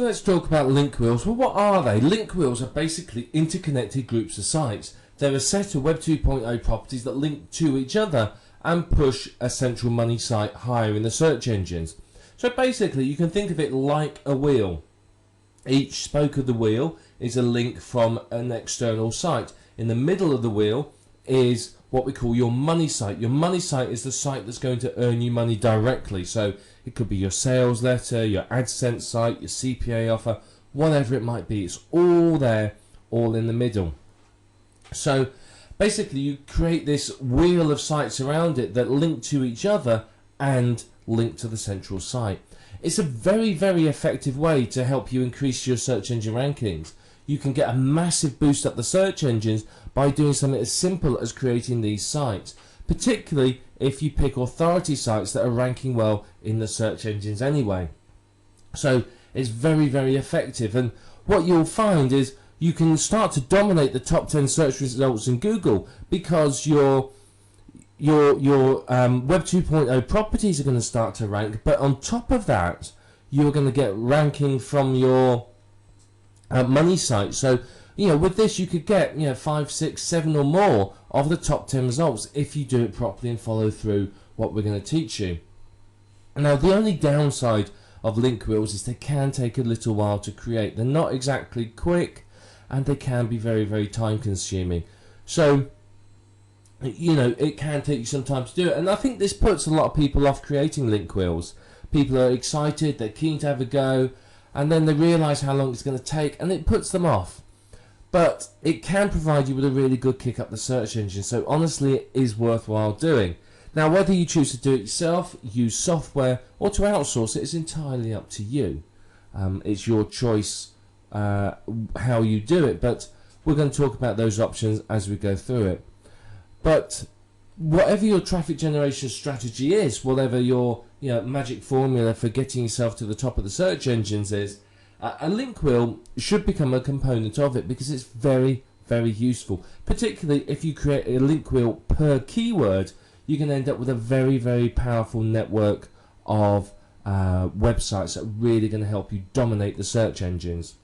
let's talk about link wheels. Well, what are they? Link wheels are basically interconnected groups of sites. They're a set of Web 2.0 properties that link to each other and push a central money site higher in the search engines. So basically, you can think of it like a wheel. Each spoke of the wheel is a link from an external site. In the middle of the wheel is what we call your money site. Your money site is the site that's going to earn you money directly. So it could be your sales letter, your AdSense site, your CPA offer, whatever it might be. It's all there, all in the middle. So basically you create this wheel of sites around it that link to each other and link to the central site. It's a very, very effective way to help you increase your search engine rankings. You can get a massive boost up the search engines by doing something as simple as creating these sites, particularly if you pick authority sites that are ranking well in the search engines anyway. So it's very, very effective, and what you'll find is you can start to dominate the top 10 search results in Google because your Web 2.0 properties are going to start to rank, but on top of that you're going to get ranking from your money site. So with this you could get 5, 6, 7 or more of the top 10 results if you do it properly and follow through what we're going to teach you. Now, the only downside of link wheels is they can take a little while to create. They're not exactly quick and they can be very, very time consuming. So it can take you some time to do it, and I think this puts a lot of people off creating link wheels. People are excited, they're keen to have a go, and then they realise how long it's going to take and it puts them off. But it can provide you with a really good kick up the search engine, so honestly it is worthwhile doing. Now, whether you choose to do it yourself, use software, or to outsource it is entirely up to you. It's your choice how you do it, but we're going to talk about those options as we go through it. But whatever your traffic generation strategy is, whatever your magic formula for getting yourself to the top of the search engines is, a link wheel should become a component of it because it's very, very useful. Particularly if you create a link wheel per keyword, you can end up with a very, very powerful network of websites that are really going to help you dominate the search engines.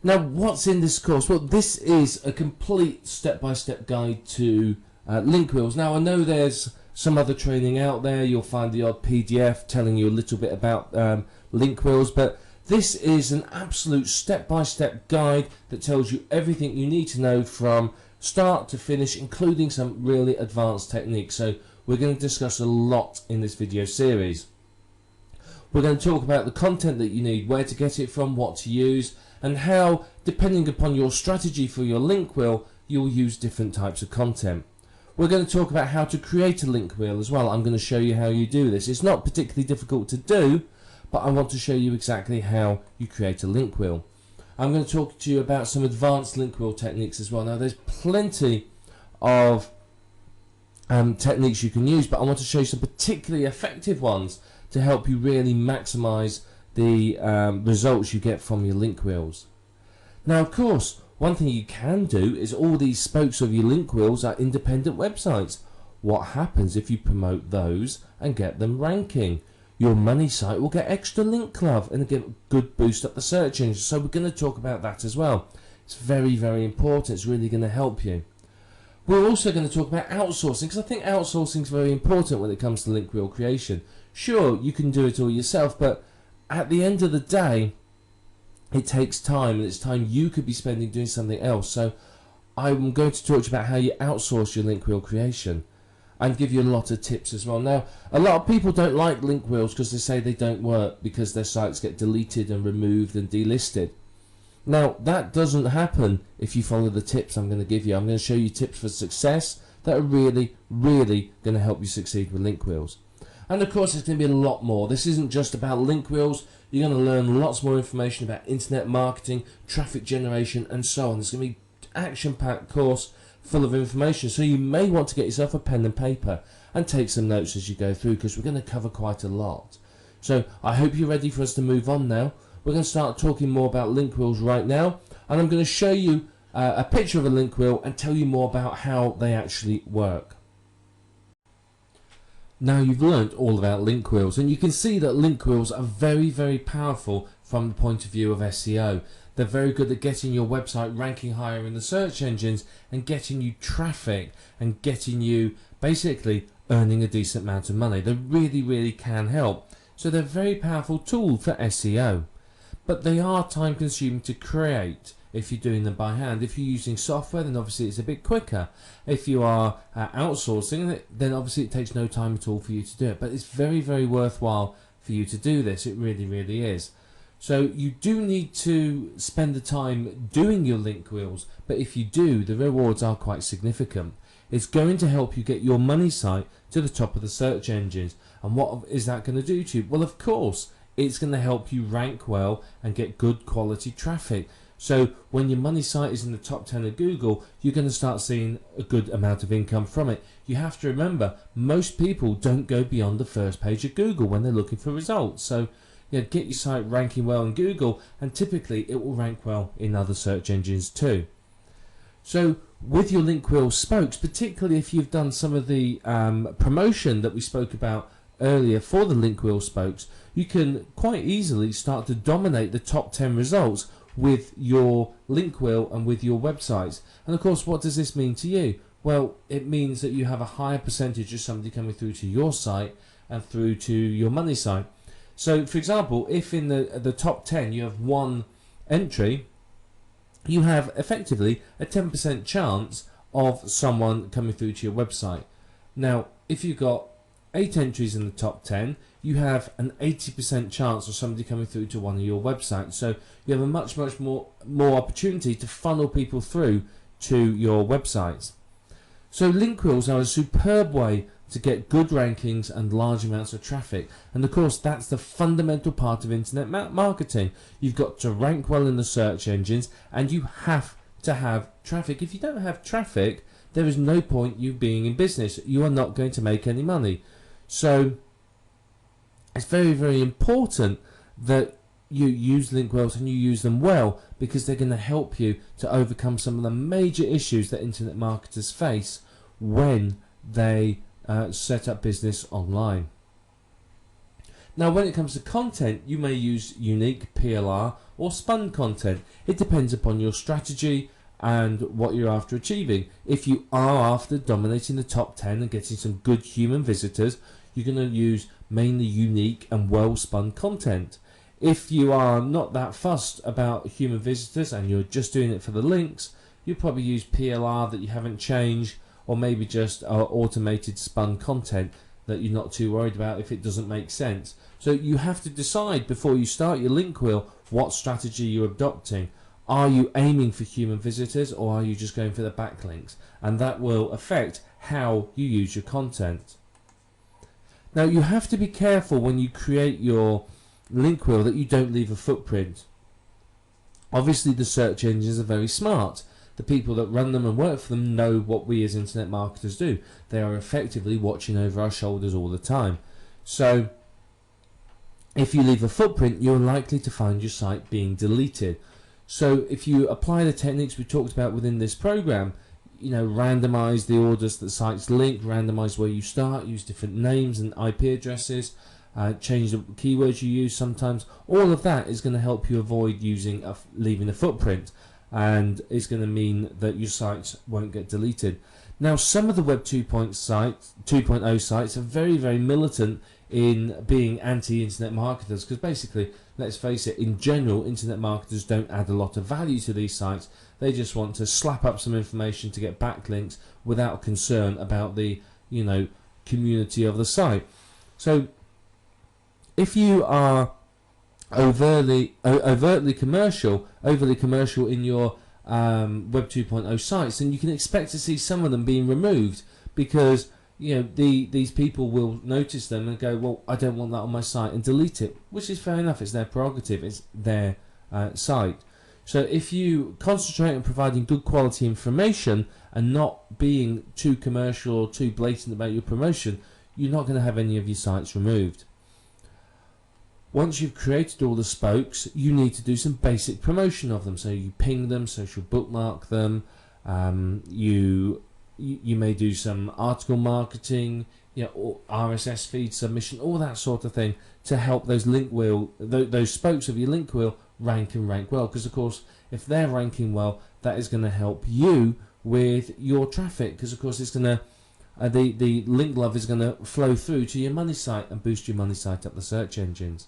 Now, what's in this course? Well, this is a complete step-by-step guide to link wheels. Now, I know there's some other training out there. You'll find the odd PDF telling you a little bit about link wheels, but this is an absolute step-by-step guide that tells you everything you need to know from start to finish, including some really advanced techniques. So we're going to discuss a lot in this video series. We're going to talk about the content that you need, where to get it from, what to use, and how, depending upon your strategy for your link wheel, you'll use different types of content. We're going to talk about how to create a link wheel as well. I'm going to show you how you do this. It's not particularly difficult to do, but I want to show you exactly how you create a link wheel. I'm going to talk to you about some advanced link wheel techniques as well. Now, there's plenty of techniques you can use, but I want to show you some particularly effective ones to help you really maximize the results you get from your link wheels. Now, of course, one thing you can do is all these spokes of your link wheels are independent websites. What happens if you promote those and get them ranking? Your money site will get extra link love and get a good boost up the search engine. So we're going to talk about that as well. It's very, very important. It's really going to help you. We're also going to talk about outsourcing, because I think outsourcing is very important when it comes to link wheel creation. Sure, you can do it all yourself, but at the end of the day, it takes time, and it's time you could be spending doing something else. So I'm going to talk to you about how you outsource your link wheel creation and give you a lot of tips as well. Now, a lot of people don't like link wheels because they say they don't work because their sites get deleted and removed and delisted. Now, that doesn't happen if you follow the tips I'm going to give you. I'm going to show you tips for success that are really, really going to help you succeed with link wheels. And of course, there's going to be a lot more. This isn't just about link wheels. You're going to learn lots more information about internet marketing, traffic generation, and so on. There's going to be an action-packed course full of information. So you may want to get yourself a pen and paper and take some notes as you go through, because we're going to cover quite a lot. So I hope you're ready for us to move on now. We're going to start talking more about link wheels right now. And I'm going to show you a picture of a link wheel and tell you more about how they actually work. Now, you've learned all about link wheels, and you can see that link wheels are very, very powerful from the point of view of SEO. They're very good at getting your website ranking higher in the search engines and getting you traffic and getting you basically earning a decent amount of money. They really, really can help. So they're a very powerful tool for SEO. But they are time consuming to create if you're doing them by hand. If you're using software, then obviously it's a bit quicker. If you are outsourcing it, then obviously it takes no time at all for you to do it. But it's very, very worthwhile for you to do this. It really, really is. So you do need to spend the time doing your link wheels, but if you do, the rewards are quite significant. It's going to help you get your money site to the top of the search engines. And what is that going to do to you? Well, of course, it's going to help you rank well and get good quality traffic. So when your money site is in the top 10 of Google, you're going to start seeing a good amount of income from it. You have to remember, most people don't go beyond the first page of Google when they're looking for results. So get your site ranking well in Google, and typically it will rank well in other search engines too. So with your link wheel spokes, particularly if you've done some of the promotion that we spoke about earlier for the link wheel spokes, you can quite easily start to dominate the top 10 results with your link wheel and with your websites. And of course, what does this mean to you? Well, it means that you have a higher percentage of somebody coming through to your site and through to your money site. So for example, if in the top 10 you have one entry, you have effectively a 10% chance of someone coming through to your website. Now, if you've got 8 entries in the top 10, you have an 80% chance of somebody coming through to one of your websites. So you have a much more opportunity to funnel people through to your websites. So link wheels are a superb way to get good rankings and large amounts of traffic. And of course, that's the fundamental part of internet marketing. You've got to rank well in the search engines, and you have to have traffic. If you don't have traffic, there is no point you being in business. You are not going to make any money. So it's very, very important that you use link wheels and you use them well, because they're going to help you to overcome some of the major issues that internet marketers face when they set up business online. Now, when it comes to content, you may use unique, PLR or spun content. It depends upon your strategy and what you're after achieving. If you are after dominating the top 10 and getting some good human visitors, you're going to use mainly unique and well spun content. If you are not that fussed about human visitors and you're just doing it for the links, you'll probably use PLR that you haven't changed, or maybe just automated spun content that you're not too worried about if it doesn't make sense. So you have to decide before you start your link wheel what strategy you're adopting. Are you aiming for human visitors, or are you just going for the backlinks? And that will affect how you use your content. Now, you have to be careful when you create your link wheel that you don't leave a footprint. Obviously, the search engines are very smart. The people that run them and work for them know what we as internet marketers do. They are effectively watching over our shoulders all the time. So if you leave a footprint, you're likely to find your site being deleted. So if you apply the techniques we talked about within this program, randomize the orders that sites link, randomize where you start, use different names and IP addresses, change the keywords you use sometimes, all of that is going to help you avoid leaving a footprint, and it's going to mean that your sites won't get deleted. Now, some of the Web 2.0 sites are very, very militant in being anti-internet marketers, because basically, let's face it, in general, internet marketers don't add a lot of value to these sites. They just want to slap up some information to get backlinks without concern about the community of the site. So if you are overly commercial in your Web 2.0 sites, then you can expect to see some of them being removed, because these people will notice them and go, well, I don't want that on my site, and delete it, which is fair enough. It's their prerogative, it's their site. So if you concentrate on providing good quality information and not being too commercial or too blatant about your promotion, you're not going to have any of your sites removed. Once you've created all the spokes, you need to do some basic promotion of them. So you ping them, social bookmark them, you you may do some article marketing, or RSS feed submission, all that sort of thing, to help those those spokes of your link wheel rank and rank well. Because of course, if they're ranking well, that is going to help you with your traffic. Because of course, it's going to the link love is going to flow through to your money site and boost your money site up the search engines.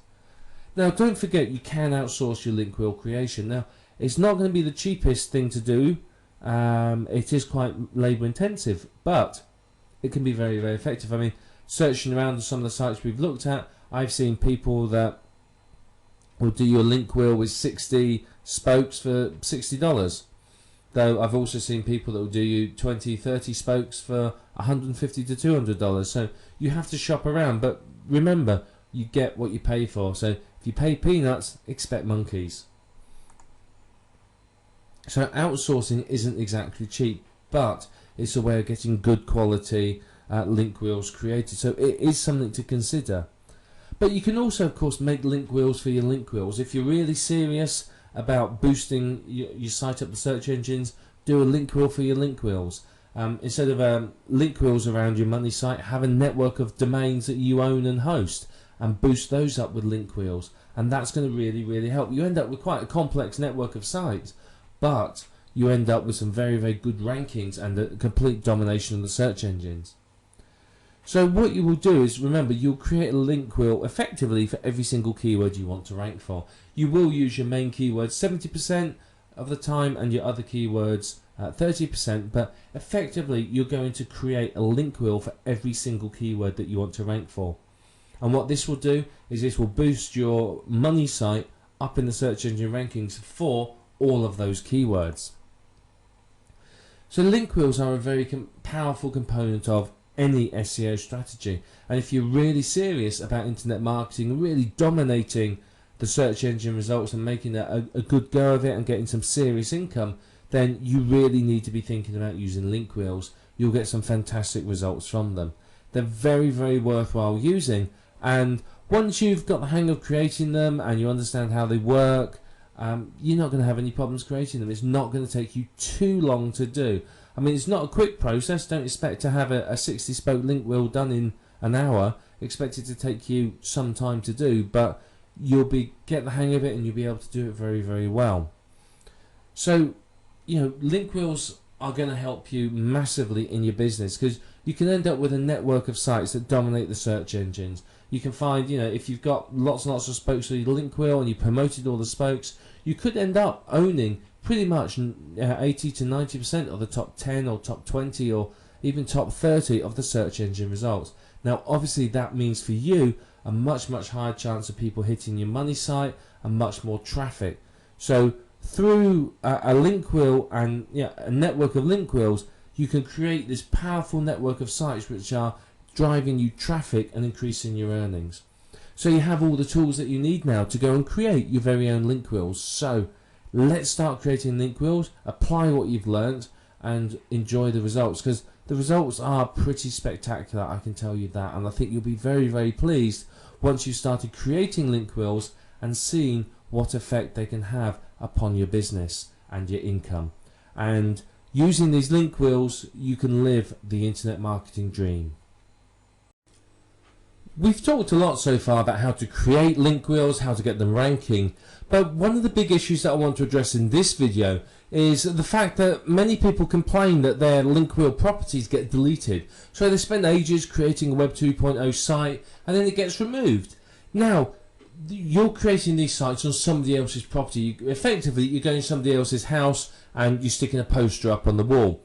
Now, don't forget, you can outsource your link wheel creation. Now, it's not going to be the cheapest thing to do. It is quite labour intensive, but it can be very, very effective. I mean, searching around on some of the sites we've looked at, I've seen people that will do your link wheel with 60 spokes for $60. Though I've also seen people that will do you 20, 30 spokes for $150 to $200. So you have to shop around, but remember, you get what you pay for. So if you pay peanuts, expect monkeys. So outsourcing isn't exactly cheap, but it's a way of getting good quality link wheels created. So it is something to consider. But you can also, of course, make link wheels for your link wheels. If you're really serious about boosting your site up the search engines, do a link wheel for your link wheels. Instead of link wheels around your money site, have a network of domains that you own and host, and boost those up with link wheels. And that's going to really, really help. You end up with quite a complex network of sites, but you end up with some very, very good rankings and a complete domination of the search engines. So what you will do is, remember, you'll create a link wheel effectively for every single keyword you want to rank for. You will use your main keywords 70% of the time and your other keywords 30%, but effectively you're going to create a link wheel for every single keyword that you want to rank for. And what this will do is this will boost your money site up in the search engine rankings for all of those keywords. So link wheels are a very powerful component of any SEO strategy, and if you're really serious about internet marketing, really dominating the search engine results and making a good go of it and getting some serious income, then you really need to be thinking about using link wheels. You'll get some fantastic results from them. They're very, very worthwhile using, and once you've got the hang of creating them and you understand how they work, you're not going to have any problems creating them. It's not going to take you too long to do. I mean, it's not a quick process. Don't expect to have a 60 spoke link wheel done in an hour. Expect it to take you some time to do, but you'll get the hang of it and you'll be able to do it very, very well. So, link wheels are going to help you massively in your business, because you can end up with a network of sites that dominate the search engines. You can find, if you've got lots and lots of spokes for your link wheel and you promoted all the spokes, you could end up owning pretty much 80 to 90% of the top 10 or top 20 or even top 30 of the search engine results. Now, obviously, that means for you a much, much higher chance of people hitting your money site and much more traffic. So through a link wheel and a network of link wheels, you can create this powerful network of sites which are driving you traffic and increasing your earnings. So you have all the tools that you need now to go and create your very own link wheels. So let's start creating link wheels, apply what you've learned, and enjoy the results, because the results are pretty spectacular, I can tell you that. And I think you'll be very, very pleased once you started creating link wheels and seeing what effect they can have upon your business and your income. And using these link wheels, you can live the internet marketing dream. We've talked a lot so far about how to create link wheels, how to get them ranking, but one of the big issues that I want to address in this video is the fact that many people complain that their link wheel properties get deleted. So they spend ages creating a Web 2.0 site and then it gets removed. Now, you're creating these sites on somebody else's property. Effectively, you're going to somebody else's house and you're sticking a poster up on the wall.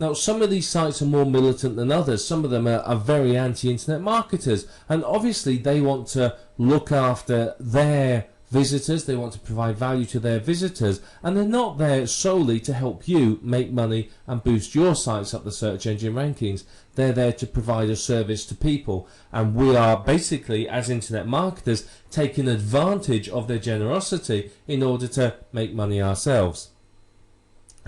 Now, some of these sites are more militant than others. Some of them are very anti-internet marketers, and obviously they want to look after their visitors, they want to provide value to their visitors, and they're not there solely to help you make money and boost your sites up the search engine rankings. They're there to provide a service to people, and we are basically, as internet marketers, taking advantage of their generosity in order to make money ourselves.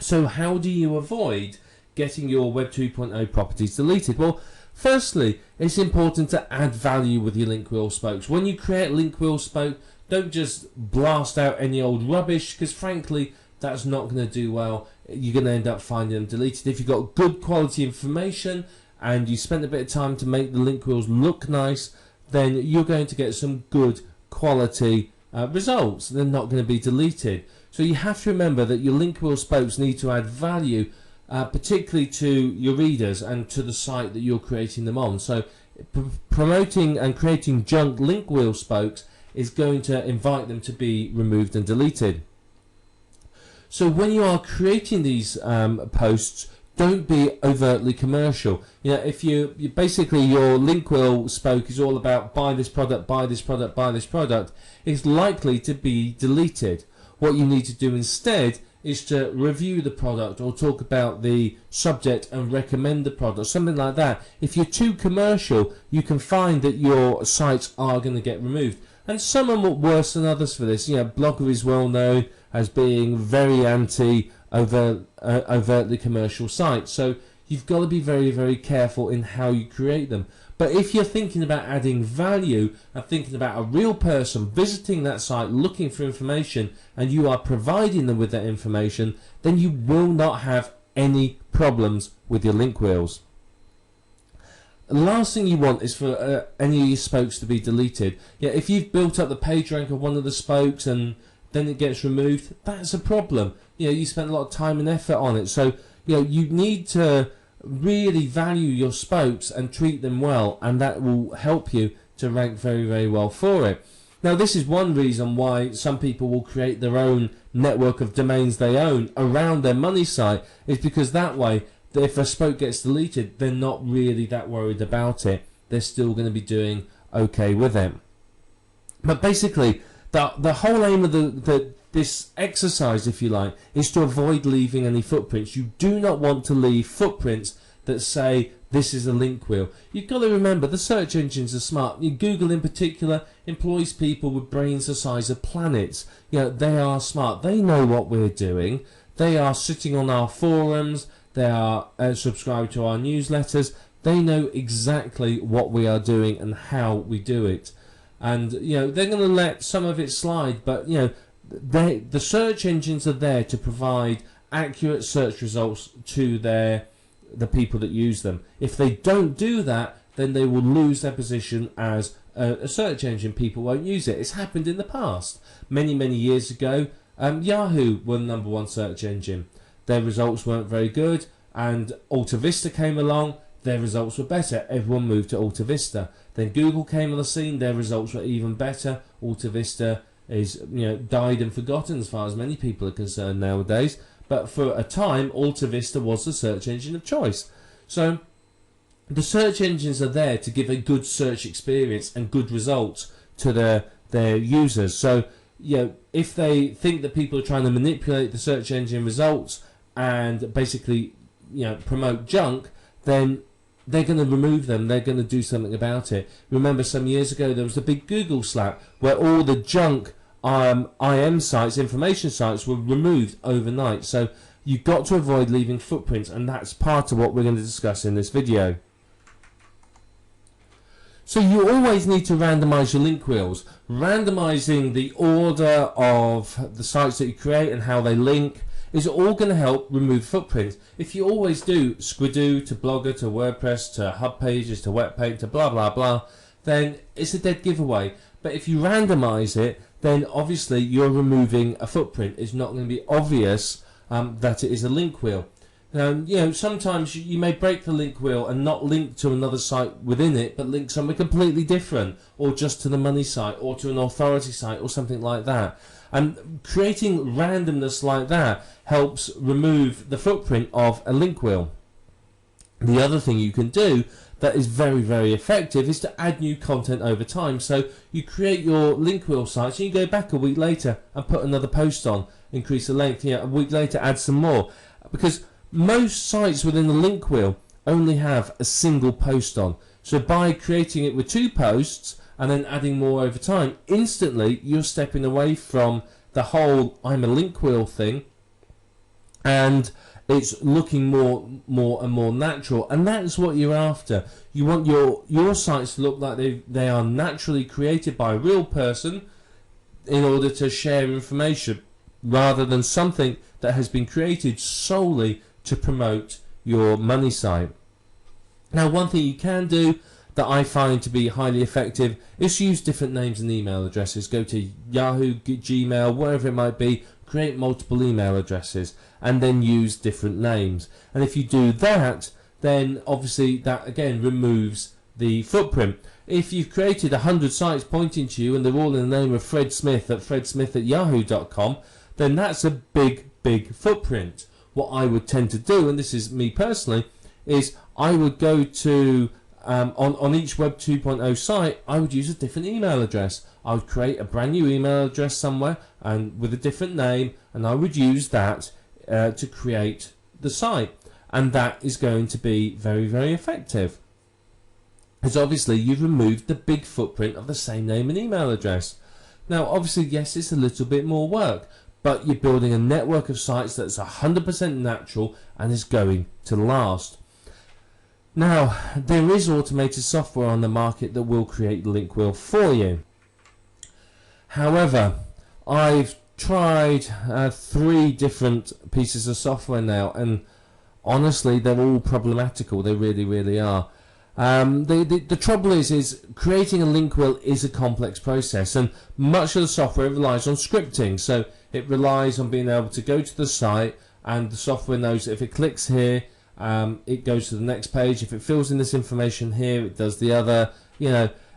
So how do you avoid getting your Web 2.0 properties deleted? Well, firstly, it's important to add value with your link wheel spokes. When you create a link wheel spoke, don't just blast out any old rubbish, because frankly, that's not going to do well. You're going to end up finding them deleted. If you've got good quality information and you spent a bit of time to make the link wheels look nice, then you're going to get some good quality results. They're not going to be deleted. So you have to remember that your link wheel spokes need to add value, particularly to your readers and to the site that you're creating them on. So promoting and creating junk link wheel spokes is going to invite them to be removed and deleted. So when you are creating these posts, don't be overtly commercial. You know, if you basically your link wheel spoke is all about buy this product, buy this product, buy this product, it's likely to be deleted. What you need to do instead is to review the product or talk about the subject and recommend the product, something like that. If you're too commercial, you can find that your sites are going to get removed. And some are worse than others for this. You know, Blogger is well known as being very overtly commercial sites. So you've got to be very, very careful in how you create them. But if you're thinking about adding value and thinking about a real person visiting that site looking for information and you are providing them with that information, then you will not have any problems with your link wheels. The last thing you want is for any of your spokes to be deleted. Yeah, if you've built up the page rank of one of the spokes and then it gets removed, that's a problem. You know, you spent a lot of time and effort on it. So, you know, you need to really value your spokes and treat them well, and that will help you to rank very, very well for it. Now, this is one reason why some people will create their own network of domains they own around their money site, is because that way, if a spoke gets deleted, they're not really that worried about it. They're still going to be doing okay with it. But basically, the whole aim of this exercise, if you like, is to avoid leaving any footprints. You do not want to leave footprints that say this is a link wheel. You've got to remember the search engines are smart. Google in particular employs people with brains the size of planets. You know, they are smart. They know what we're doing. They are sitting on our forums. They are subscribed to our newsletters. They know exactly what we are doing and how we do it. And, you know, they're going to let some of it slide, but, you know, the search engines are there to provide accurate search results to the people that use them. If they don't do that, then they will lose their position as a search engine. People won't use it. It's happened in the past. Many, many years ago, Yahoo were the #1 search engine. Their results weren't very good, and AltaVista came along. Their results were better. Everyone moved to AltaVista. Then Google came on the scene. Their results were even better. AltaVista is, you know, died and forgotten as far as many people are concerned nowadays. But for a time, AltaVista was the search engine of choice. So the search engines are there to give a good search experience and good results to their users. So, you know, if they think that people are trying to manipulate the search engine results and basically, you know, promote junk, then they're going to remove them. They're going to do something about it. Remember, some years ago there was the big Google slap where all the junk IM sites, information sites, were removed overnight. So you've got to avoid leaving footprints, and that's part of what we're going to discuss in this video. So you always need to randomize your link wheels. Randomizing the order of the sites that you create and how they link is all going to help remove footprints. If you always do Squidoo to Blogger to WordPress to Hub Pages to Webpack to blah blah blah, then it's a dead giveaway. But if you randomize it, then obviously you're removing a footprint. It's not going to be obvious that it is a link wheel. You know, sometimes you may break the link wheel and not link to another site within it, but link somewhere completely different, or just to the money site, or to an authority site, or something like that. And creating randomness like that helps remove the footprint of a link wheel. The other thing you can do that is very, very effective is to add new content over time. So you create your link wheel sites and you go back a week later and put another post on, increase the length, a week later add some more. Because most sites within the link wheel only have a single post on. So by creating it with 2 posts and then adding more over time, instantly you're stepping away from the whole I'm a link wheel thing, and it's looking more and more natural, and that's what you're after. You want your sites to look like they are naturally created by a real person in order to share information rather than something that has been created solely to promote your money site. Now, one thing you can do that I find to be highly effective is use different names and email addresses. Go to Yahoo, Gmail, wherever it might be, create multiple email addresses and then use different names. And if you do that, then obviously that again removes the footprint. If you've created 100 sites pointing to you and they're all in the name of Fred Smith at fredsmith@yahoo.com, then that's a big footprint. What I would tend to do, and this is me personally, is I would go to on each Web 2.0 site, I would use a different email address. I would create a brand new email address somewhere and with a different name, and I would use that to create the site, and that is going to be very effective. Because obviously you've removed the big footprint of the same name and email address. Now obviously yes, it's a little bit more work, but you're building a network of sites that's 100% natural and is going to last. Now, there is automated software on the market that will create the link wheel for you. However, I've tried 3 different pieces of software now, and honestly, they're all problematical. They really are. The trouble is creating a link wheel is a complex process, and much of the software relies on scripting. So it relies on being able to go to the site, and the software knows that if it clicks here, it goes to the next page. If it fills in this information here, it does the other,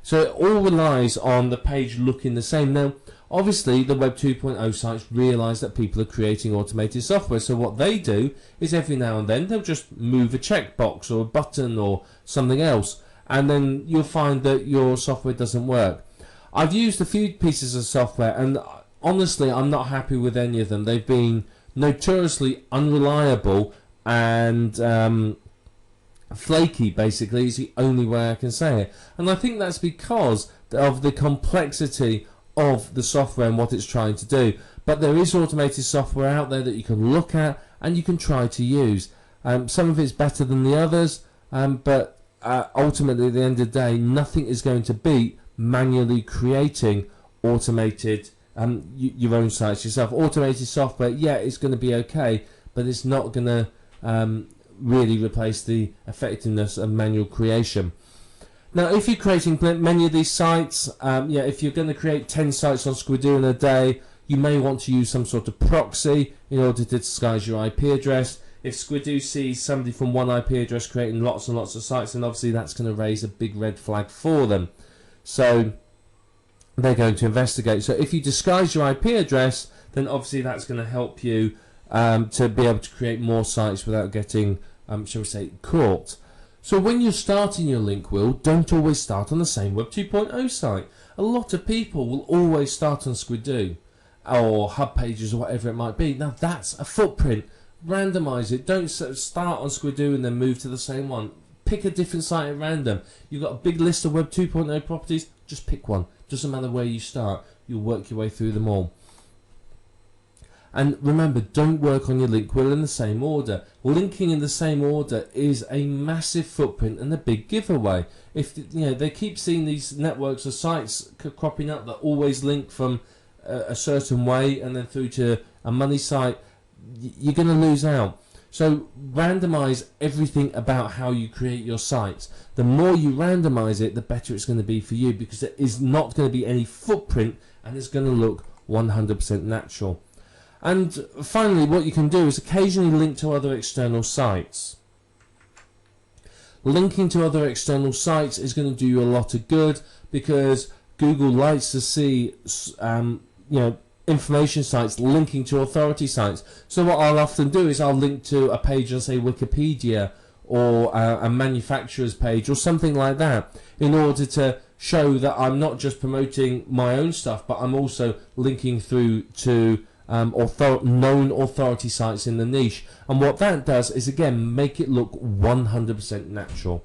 so it all relies on the page looking the same. Now obviously the Web 2.0 sites realize that people are creating automated software, so what they do is every now and then they'll just move a checkbox or a button or something else, and then you'll find that your software doesn't work. I've used a few pieces of software, and honestly I'm not happy with any of them. They've been notoriously unreliable and flaky, basically, is the only way I can say it. And I think that's because of the complexity of the software and what it's trying to do. But there is automated software out there that you can look at and you can try to use. Some of it's better than the others, but ultimately at the end of the day, nothing is going to beat manually creating automated your own sites yourself. Automated software, yeah, it's going to be okay, but it's not going to really replace the effectiveness of manual creation. Now if you're creating many of these sites, if you're going to create 10 sites on Squidoo in a day, you may want to use some sort of proxy in order to disguise your IP address. If Squidoo sees somebody from one IP address creating lots and lots of sites, then obviously that's going to raise a big red flag for them, so they're going to investigate. So if you disguise your IP address, then obviously that's going to help you to be able to create more sites without getting, shall we say, caught. So when you're starting your link wheel, don't always start on the same Web 2.0 site. A lot of people will always start on Squidoo or Hub Pages or whatever it might be. Now that's a footprint. Randomize it. Don't start on Squidoo and then move to the same one. Pick a different site at random. You've got a big list of Web 2.0 properties, just pick one. Doesn't matter where you start, you'll work your way through them all. And remember, don't work on your link wheel in the same order. Linking in the same order is a massive footprint and a big giveaway. If they keep seeing these networks of sites cropping up that always link from a certain way and then through to a money site, you're going to lose out. So randomize everything about how you create your sites. The more you randomize it, the better it's going to be for you, because there is not going to be any footprint and it's going to look 100% natural. And finally, what you can do is occasionally link to other external sites. Linking to other external sites is going to do you a lot of good, because Google likes to see information sites linking to authority sites. So what I'll often do is I'll link to a page on, say, Wikipedia or a manufacturer's page or something like that, in order to show that I'm not just promoting my own stuff, but I'm also linking through to known authority sites in the niche. And what that does is, again, make it look 100% natural.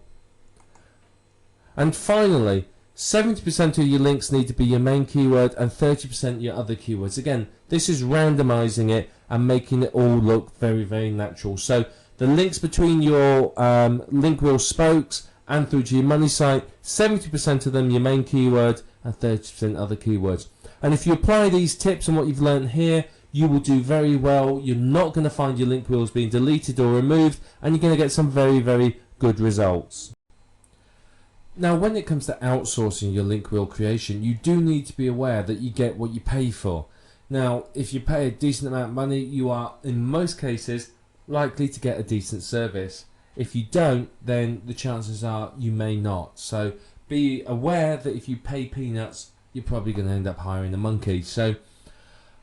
And finally, 70% of your links need to be your main keyword and 30% your other keywords. Again, this is randomizing it and making it all look very, very natural. So the links between your link wheel spokes and through to your money site, 70% of them your main keyword and 30% other keywords. And if you apply these tips and what you've learned here, you will do very well. You're not going to find your link wheels being deleted or removed, and you're going to get some very, very good results. Now, when it comes to outsourcing your link wheel creation, you do need to be aware that you get what you pay for. Now, if you pay a decent amount of money, you are, in most cases, likely to get a decent service. If you don't, then the chances are you may not. So be aware that if you pay peanuts, you're probably going to end up hiring a monkey. So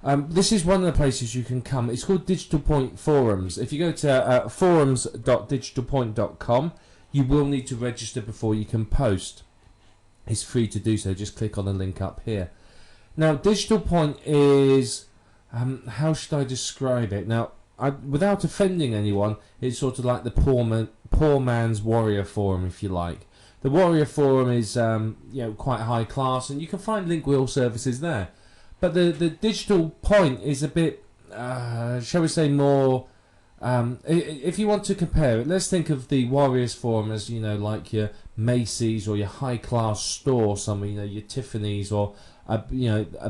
this is one of the places you can come. It's called Digital Point Forums. If you go to forums.digitalpoint.com, you will need to register before you can post. It's free to do so. Just click on the link up here. Now, Digital Point is, how should I describe it? Now, without offending anyone, it's sort of like the poor man's Warrior Forum, if you like. The Warrior Forum is quite high class, and you can find link wheel services there. But the Digital Point is a bit, shall we say, more. If you want to compare it, let's think of the Warriors Forum as, like your Macy's or your high class store somewhere, your Tiffany's or a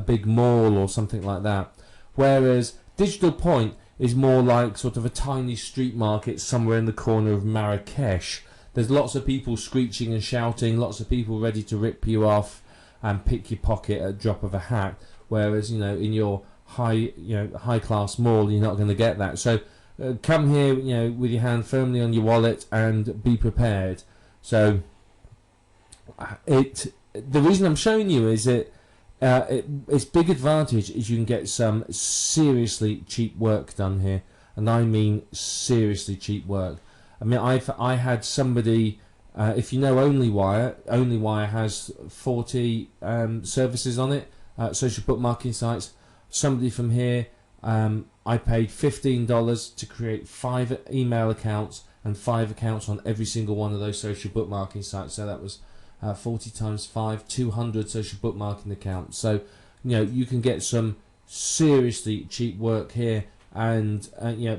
big mall or something like that. Whereas Digital Point is more like sort of a tiny street market somewhere in the corner of Marrakesh. There's lots of people screeching and shouting, lots of people ready to rip you off and pick your pocket at a drop of a hat. Whereas, in your high class mall, you're not going to get that. So come here, with your hand firmly on your wallet and be prepared. So the reason I'm showing you is its big advantage is you can get some seriously cheap work done here, and I mean seriously cheap work. I mean, I had somebody, if you know OnlyWire has 40 services on it, social bookmarking sites. Somebody from here, I paid $15 to create 5 email accounts and 5 accounts on every single one of those social bookmarking sites. So that was 40 times 5, 200 social bookmarking accounts. So you can get some seriously cheap work here, and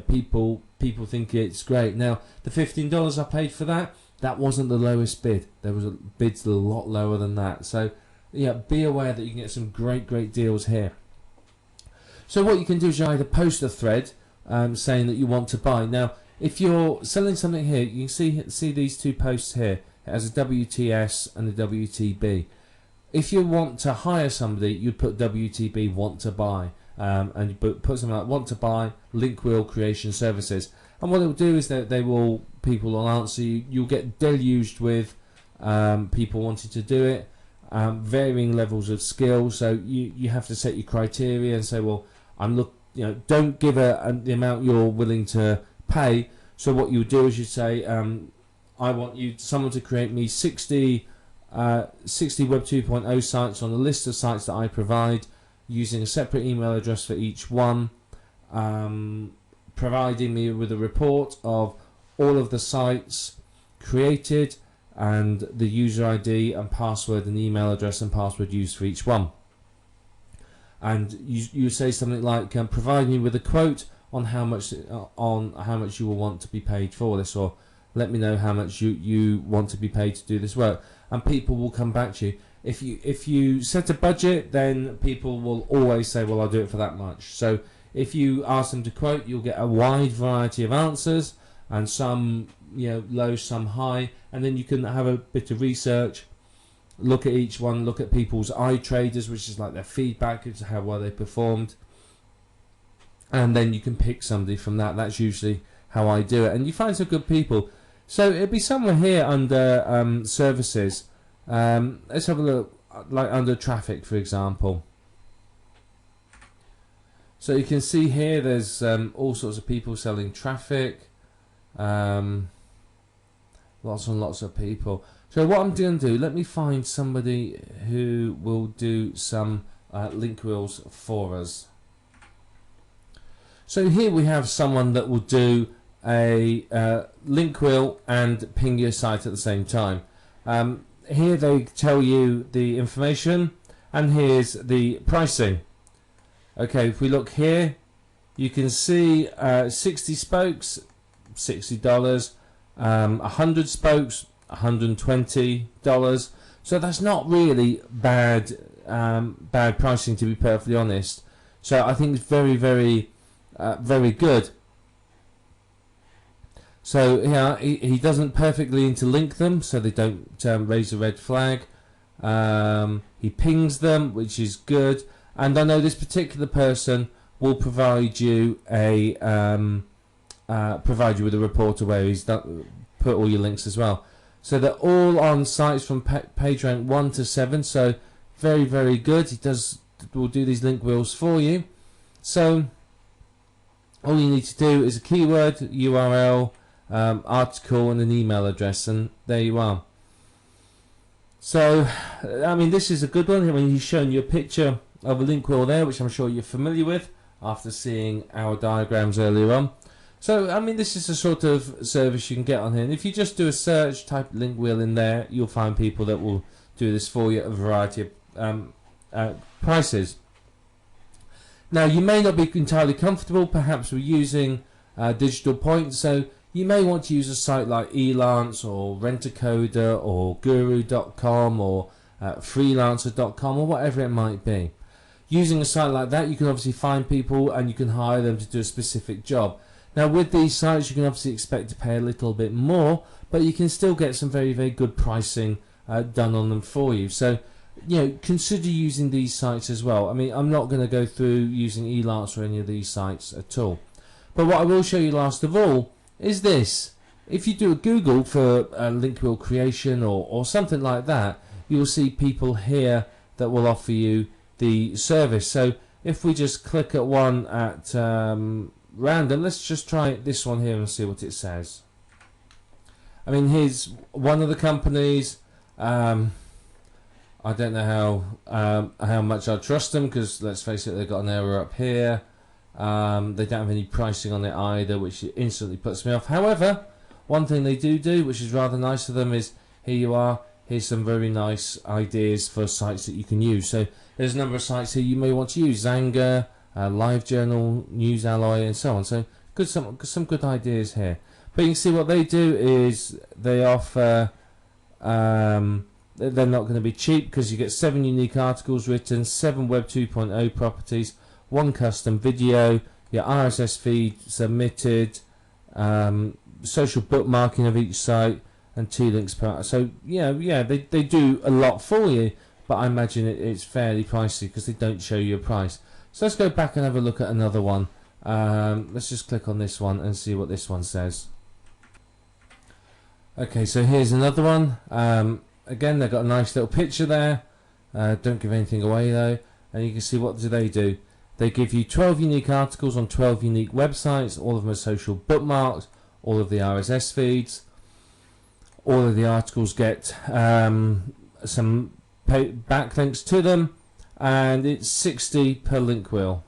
people think it's great. Now the $15 I paid for that wasn't the lowest bid. There was bids a lot lower than that. So be aware that you can get some great deals here. So what you can do is you either post a thread saying that you want to buy. Now, if you're selling something here, you can see these two posts here. It has a WTS and a WTB. If you want to hire somebody, you'd put WTB want to buy, and you put something like want to buy link wheel creation services. And what it will do is that people will answer you. You'll get deluged with people wanting to do it, varying levels of skill. So you have to set your criteria and say, well, don't give the amount you're willing to pay. So what you do is you say, I want someone to create me 60 Web 2.0 sites on a list of sites that I provide, using a separate email address for each one, providing me with a report of all of the sites created and the user ID and password and email address and password used for each one. And you say something like, provide me with a quote on how much you will want to be paid for this, or let me know how much you want to be paid to do this work, and people will come back to you. If you set a budget, then people will always say, well, I'll do it for that much. So if you ask them to quote, you'll get a wide variety of answers, and some low, some high, and then you can have a bit of research, look at each one, look at people's iTraders, which is like their feedback as to how well they performed, and then you can pick somebody from that. That's usually how I do it, and you find some good people. So it'd be somewhere here under services. Let's have a look, like under traffic, for example. So you can see here there's all sorts of people selling traffic, lots and lots of people. So what I'm going to do, let me find somebody who will do some link wheels for us. So here we have someone that will do a link wheel and ping your site at the same time. Here they tell you the information, and here's the pricing. Okay, if we look here, you can see 60 spokes, $60, 100 spokes, $120. So that's not really bad pricing, to be perfectly honest. So I think it's very, very, very good. So yeah, he doesn't perfectly interlink them, so they don't raise a red flag. He pings them, which is good. And I know this particular person will provide you with a reporter where he's put all your links as well. So they're all on sites from PageRank 1 to 7. So very, very good. Will do these link wheels for you. So all you need to do is a keyword, URL, article, and an email address, and there you are. So, I mean, this is a good one. I mean, he's shown you a picture of a link wheel there, which I'm sure you're familiar with after seeing our diagrams earlier on. So, I mean, this is the sort of service you can get on here. And if you just do a search, type link wheel in there, you'll find people that will do this for you at a variety of prices. Now, you may not be entirely comfortable, perhaps, with using Digital Point. So, you may want to use a site like Elance or Rent-A-Coder or Guru.com or Freelancer.com or whatever it might be. Using a site like that, you can obviously find people and you can hire them to do a specific job. Now, with these sites, you can obviously expect to pay a little bit more, but you can still get some very, very good pricing done on them for you. So, you know, consider using these sites as well. I mean, I'm not going to go through using Elance or any of these sites at all. But what I will show you last of all is this. If you do a Google for link wheel creation or something like that, you'll see people here that will offer you the service. So if we just click at one at random, let's just try this one here and see what it says. I mean, here's one of the companies. I don't know how much I trust them, because let's face it, they've got an error up here. They don't have any pricing on it either, which instantly puts me off. However, one thing they do, which is rather nice of them, is here you are. Here's some very nice ideas for sites that you can use. So there's a number of sites here you may want to use: Xanga, LiveJournal, NewsAlloy, and so on. So some good ideas here. But you can see what they do is they offer. They're not going to be cheap, because you get 7 unique articles written, 7 Web 2.0 properties, 1 custom video, your RSS feed submitted, social bookmarking of each site, and 2 links per. So yeah, they do a lot for you, but I imagine it's fairly pricey because they don't show you a price. So let's go back and have a look at another one. Let's just click on this one and see what this one says. Okay, so here's another one. Again, they've got a nice little picture there. Don't give anything away though. And you can see, what do? They give you 12 unique articles on 12 unique websites. All of them are social bookmarked. All of the RSS feeds. All of the articles get some backlinks to them. And it's $60 per link wheel.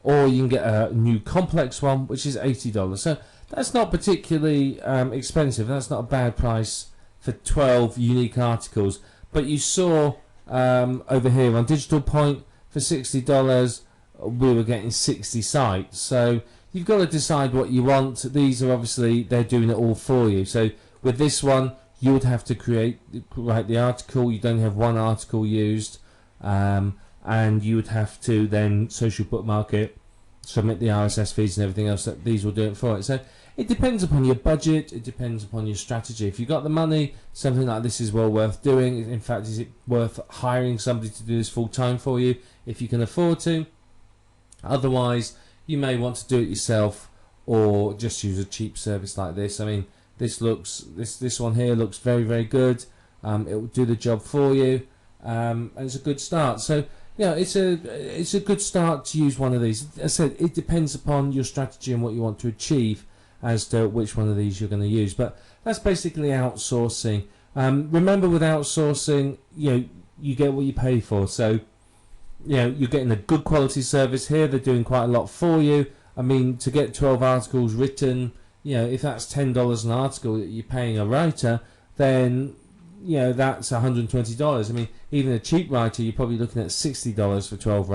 Or you can get a new complex one, which is $80. So that's not particularly expensive. That's not a bad price for 12 unique articles. But you saw over here on Digital Point, for $60 we were getting 60 sites. So you've got to decide what you want. These are obviously, they're doing it all for you. So with this one, you would have to write the article. You'd only have 1 article used, and you would have to then social bookmark it, submit the RSS feeds and everything else. That these will do it for it. So it depends upon your budget. It depends upon your strategy. If you've got the money, something like this is well worth doing. In fact, is it worth hiring somebody to do this full time for you if you can afford to? Otherwise, you may want to do it yourself, or just use a cheap service like this. I mean, this one here looks very, very good. It will do the job for you, and it's a good start. So yeah, it's a good start to use one of these. As I said, it depends upon your strategy and what you want to achieve as to which one of these you're going to use. But that's basically outsourcing. Remember, with outsourcing, you get what you pay for. So you're getting a good quality service here. They're doing quite a lot for you. I mean, to get 12 articles written, if that's $10 an article that you're paying a writer, then that's $120. I mean, even a cheap writer, you're probably looking at $60 for 12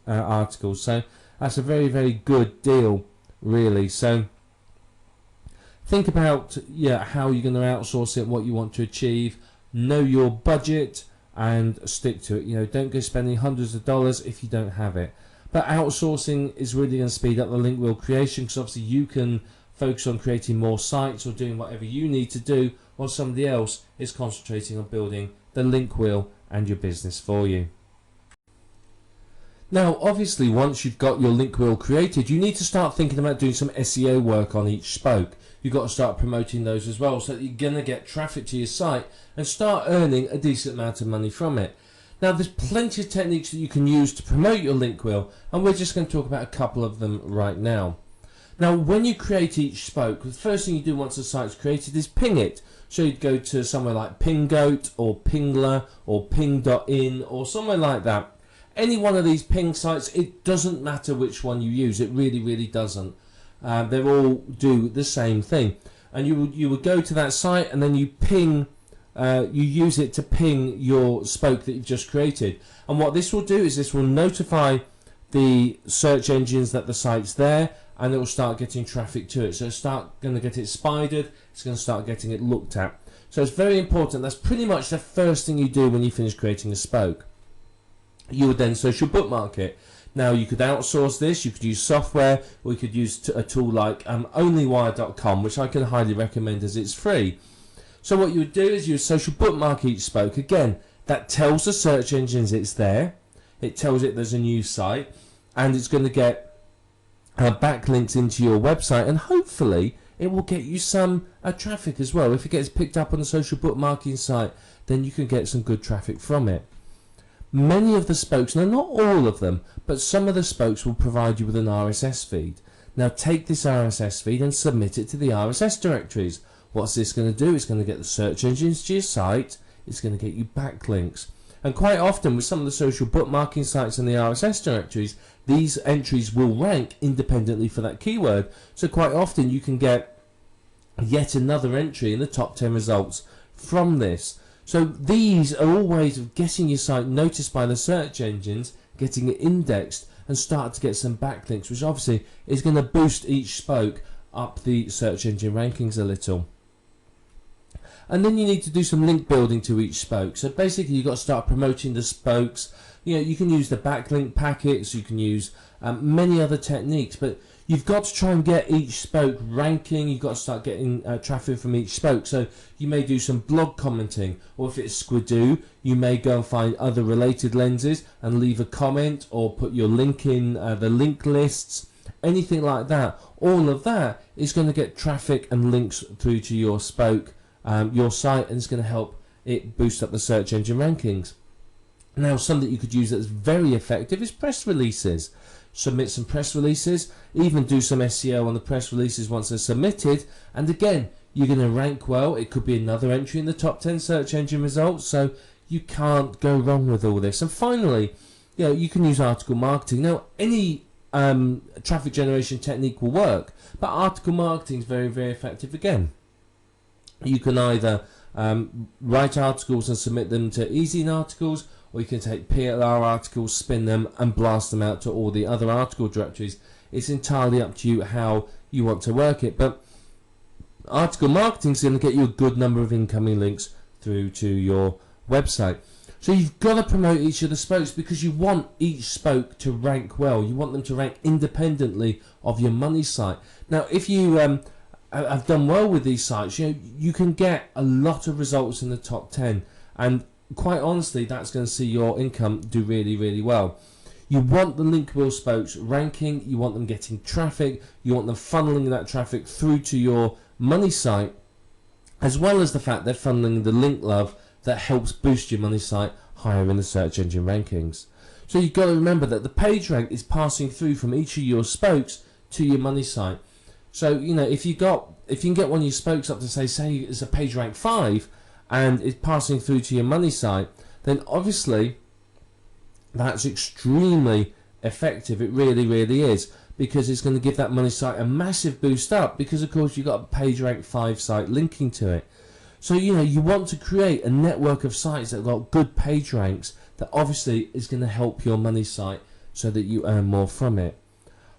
articles. So that's a very, very good deal, really. So think about how you're going to outsource it, what you want to achieve, know your budget, and stick to it. Don't go spending hundreds of dollars if you don't have it. But outsourcing is really going to speed up the link wheel creation, because obviously you can focus on creating more sites or doing whatever you need to do, while somebody else is concentrating on building the link wheel and your business for you. Now, obviously, once you've got your link wheel created, you need to start thinking about doing some SEO work on each spoke. You've got to start promoting those as well, so that you're going to get traffic to your site and start earning a decent amount of money from it. Now, there's plenty of techniques that you can use to promote your link wheel, and we're just going to talk about a couple of them right now. Now, when you create each spoke, the first thing you do once the site's created is ping it. So you'd go to somewhere like Pingoat or Pingler or Ping.in or somewhere like that. Any one of these ping sites, it doesn't matter which one you use. It really, really doesn't. They all do the same thing. And you would go to that site and then you ping. You use it to ping your spoke that you've just created. And what this will do is this will notify the search engines that the site's there, and it will start getting traffic to it. So it's going to get it spidered, it's going to start getting it looked at. So it's very important. That's pretty much the first thing you do when you finish creating a spoke. You would then social bookmark it. Now, you could outsource this, you could use software, or you could use a tool like onlywire.com, which I can highly recommend as it's free. So what you would do is you would social bookmark each spoke. Again, that tells the search engines it's there, it tells it there's a new site, and it's going to get backlinks into your website, and hopefully it will get you some traffic as well. If it gets picked up on the social bookmarking site, then you can get some good traffic from it. Many of the spokes, now not all of them, but some of the spokes will provide you with an RSS feed. Now take this RSS feed and submit it to the RSS directories. What's this going to do? It's going to get the search engines to your site, it's going to get you backlinks. And quite often with some of the social bookmarking sites and the RSS directories, these entries will rank independently for that keyword. So quite often you can get yet another entry in the top 10 results from this. So these are all ways of getting your site noticed by the search engines, getting it indexed, and start to get some backlinks, which obviously is going to boost each spoke up the search engine rankings a little. And then you need to do some link building to each spoke. So basically you've got to start promoting the spokes. You know, you can use the backlink packets, you can use many other techniques, but you've got to try and get each spoke ranking. You've got to start getting traffic from each spoke. So you may do some blog commenting, or if it's Squidoo, you may go and find other related lenses and leave a comment, or put your link in the link lists, anything like that. All of that is going to get traffic and links through to your spoke, your site, and it's going to help it boost up the search engine rankings. Now, something you could use that's very effective is press releases. Submit some press releases, even do some SEO on the press releases once they're submitted, and again, you're going to rank well. It could be another entry in the top 10 search engine results, so you can't go wrong with all this. And finally, you can use article marketing. Now, any traffic generation technique will work, but article marketing is very, very effective again. You can either write articles and submit them to Ezine articles, or you can take PLR articles, spin them, and blast them out to all the other article directories. It's entirely up to you how you want to work it, but article marketing is going to get you a good number of incoming links through to your website. So you've got to promote each of the spokes, because you want each spoke to rank well. You want them to rank independently of your money site. Now, if you have done well with these sites, you can get a lot of results in the top 10, and quite honestly, that's going to see your income do really, really well. You want the link wheel spokes ranking, you want them getting traffic, you want them funneling that traffic through to your money site, as well as the fact they're funneling the link love that helps boost your money site higher in the search engine rankings. So you've got to remember that the page rank is passing through from each of your spokes to your money site. So if you can get one of your spokes up to say it's a page rank 5, and it's passing through to your money site, then obviously that's extremely effective. It really, really is, because it's going to give that money site a massive boost up, because of course you've got a page rank 5 site linking to it. So you want to create a network of sites that have got good page ranks that obviously is going to help your money site so that you earn more from it.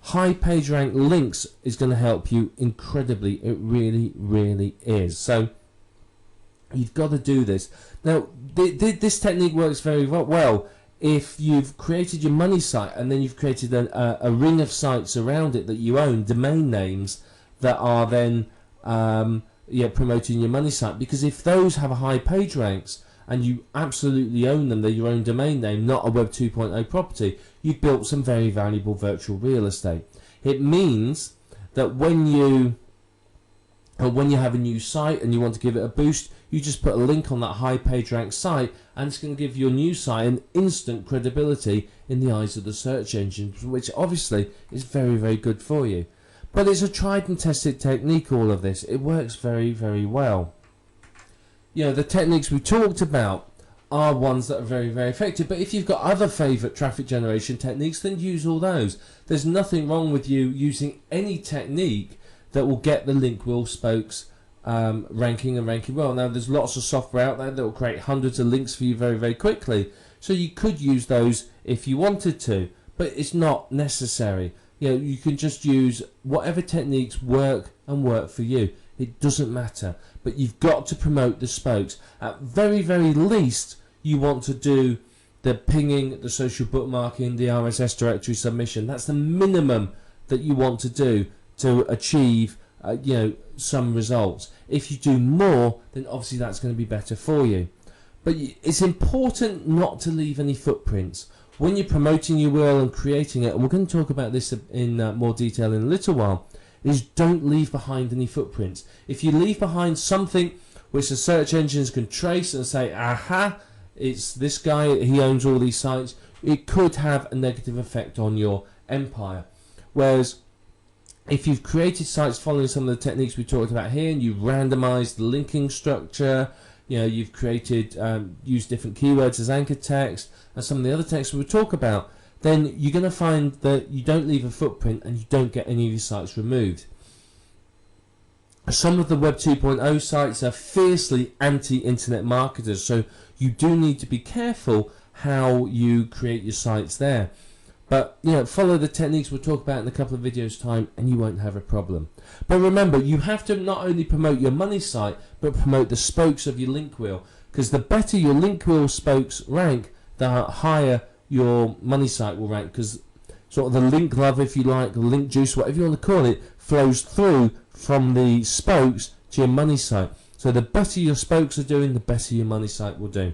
High page rank links is going to help you incredibly. It really, really is. So you've got to do this. Now, this technique works very well if you've created your money site and then you've created a ring of sites around it that you own, domain names that are then promoting your money site, because if those have a high page ranks and you absolutely own them, they're your own domain name, not a Web 2.0 property, you've built some very valuable virtual real estate. It means that when you have a new site and you want to give it a boost, you just put a link on that high page rank site, and it's going to give your new site an instant credibility in the eyes of the search engines, which obviously is very, very good for you. But it's a tried and tested technique, all of this. It works very, very well. You know, the techniques we talked about are ones that are very, very effective, but if you've got other favourite traffic generation techniques, then use all those. There's nothing wrong with you using any technique that will get the link wheel spokes ranking and ranking well. Now, there's lots of software out there that will create hundreds of links for you very, very quickly, so you could use those if you wanted to, but it's not necessary. You know, you can just use whatever techniques work for you. It doesn't matter, but you've got to promote the spokes. At very, very least, you want to do the pinging, the social bookmarking, the RSS directory submission. That's the minimum that you want to do to achieve some results. If you do more, then obviously that's going to be better for you. But it's important not to leave any footprints when you're promoting your URL and creating it, and we're going to talk about this in more detail in a little while, is don't leave behind any footprints. If you leave behind something which the search engines can trace and say, aha, it's this guy, he owns all these sites, it could have a negative effect on your empire. Whereas if you've created sites following some of the techniques we talked about here, and you've randomized the linking structure, you've created, used different keywords as anchor text, and some of the other texts we'll talk about, then you're going to find that you don't leave a footprint and you don't get any of your sites removed. Some of the Web 2.0 sites are fiercely anti-internet marketers, so you do need to be careful how you create your sites there. But follow the techniques we'll talk about in a couple of videos time and you won't have a problem. But remember, you have to not only promote your money site, but promote the spokes of your link wheel, because the better your link wheel spokes rank, the higher your money site will rank, because sort of the link love, if you like, the link juice, whatever you want to call it, flows through from the spokes to your money site. So the better your spokes are doing, the better your money site will do.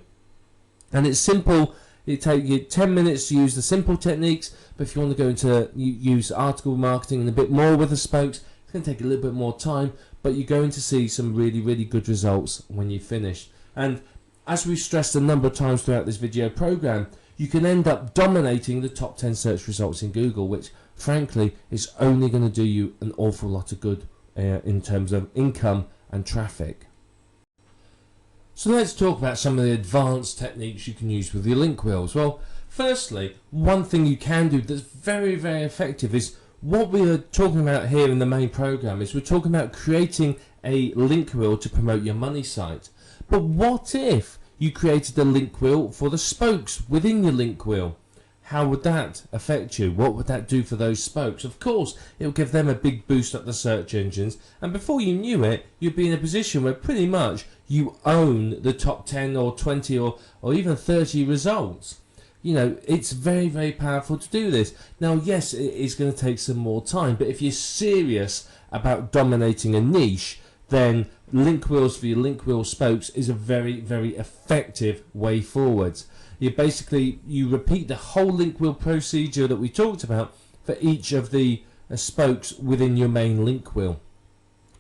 And it's simple. It takes you 10 minutes to use the simple techniques, but if you want to go into use article marketing and a bit more with the spokes, it's going to take a little bit more time, but you're going to see some really, really good results when you finish. And as we've stressed a number of times throughout this video program, you can end up dominating the top 10 search results in Google, which frankly is only going to do you an awful lot of good in terms of income and traffic. So let's talk about some of the advanced techniques you can use with your link wheels. Well, firstly, one thing you can do that's very, very effective is what we are talking about here in the main program. Is we're talking about creating a link wheel to promote your money site. But what if you created a link wheel for the spokes within your link wheel? How would that affect you? What would that do for those spokes? Of course, it would give them a big boost up the search engines, and before you knew it, you'd be in a position where pretty much you own the top 10 or 20 or even 30 results. It's very, very powerful to do this. Now, yes, it is going to take some more time, but if you're serious about dominating a niche, then link wheels for your link wheel spokes is a very, very effective way forwards. You repeat the whole link wheel procedure that we talked about for each of the spokes within your main link wheel.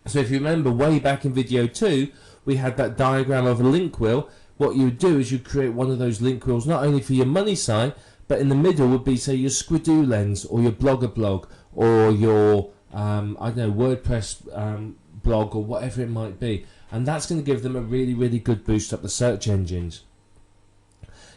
So if you remember way back in video 2, we had that diagram of a link wheel. What you would do is you create one of those link wheels not only for your money site, but in the middle would be, say, your Squidoo Lens or your Blogger blog or your WordPress blog or whatever it might be, and that's going to give them a really, really good boost up the search engines.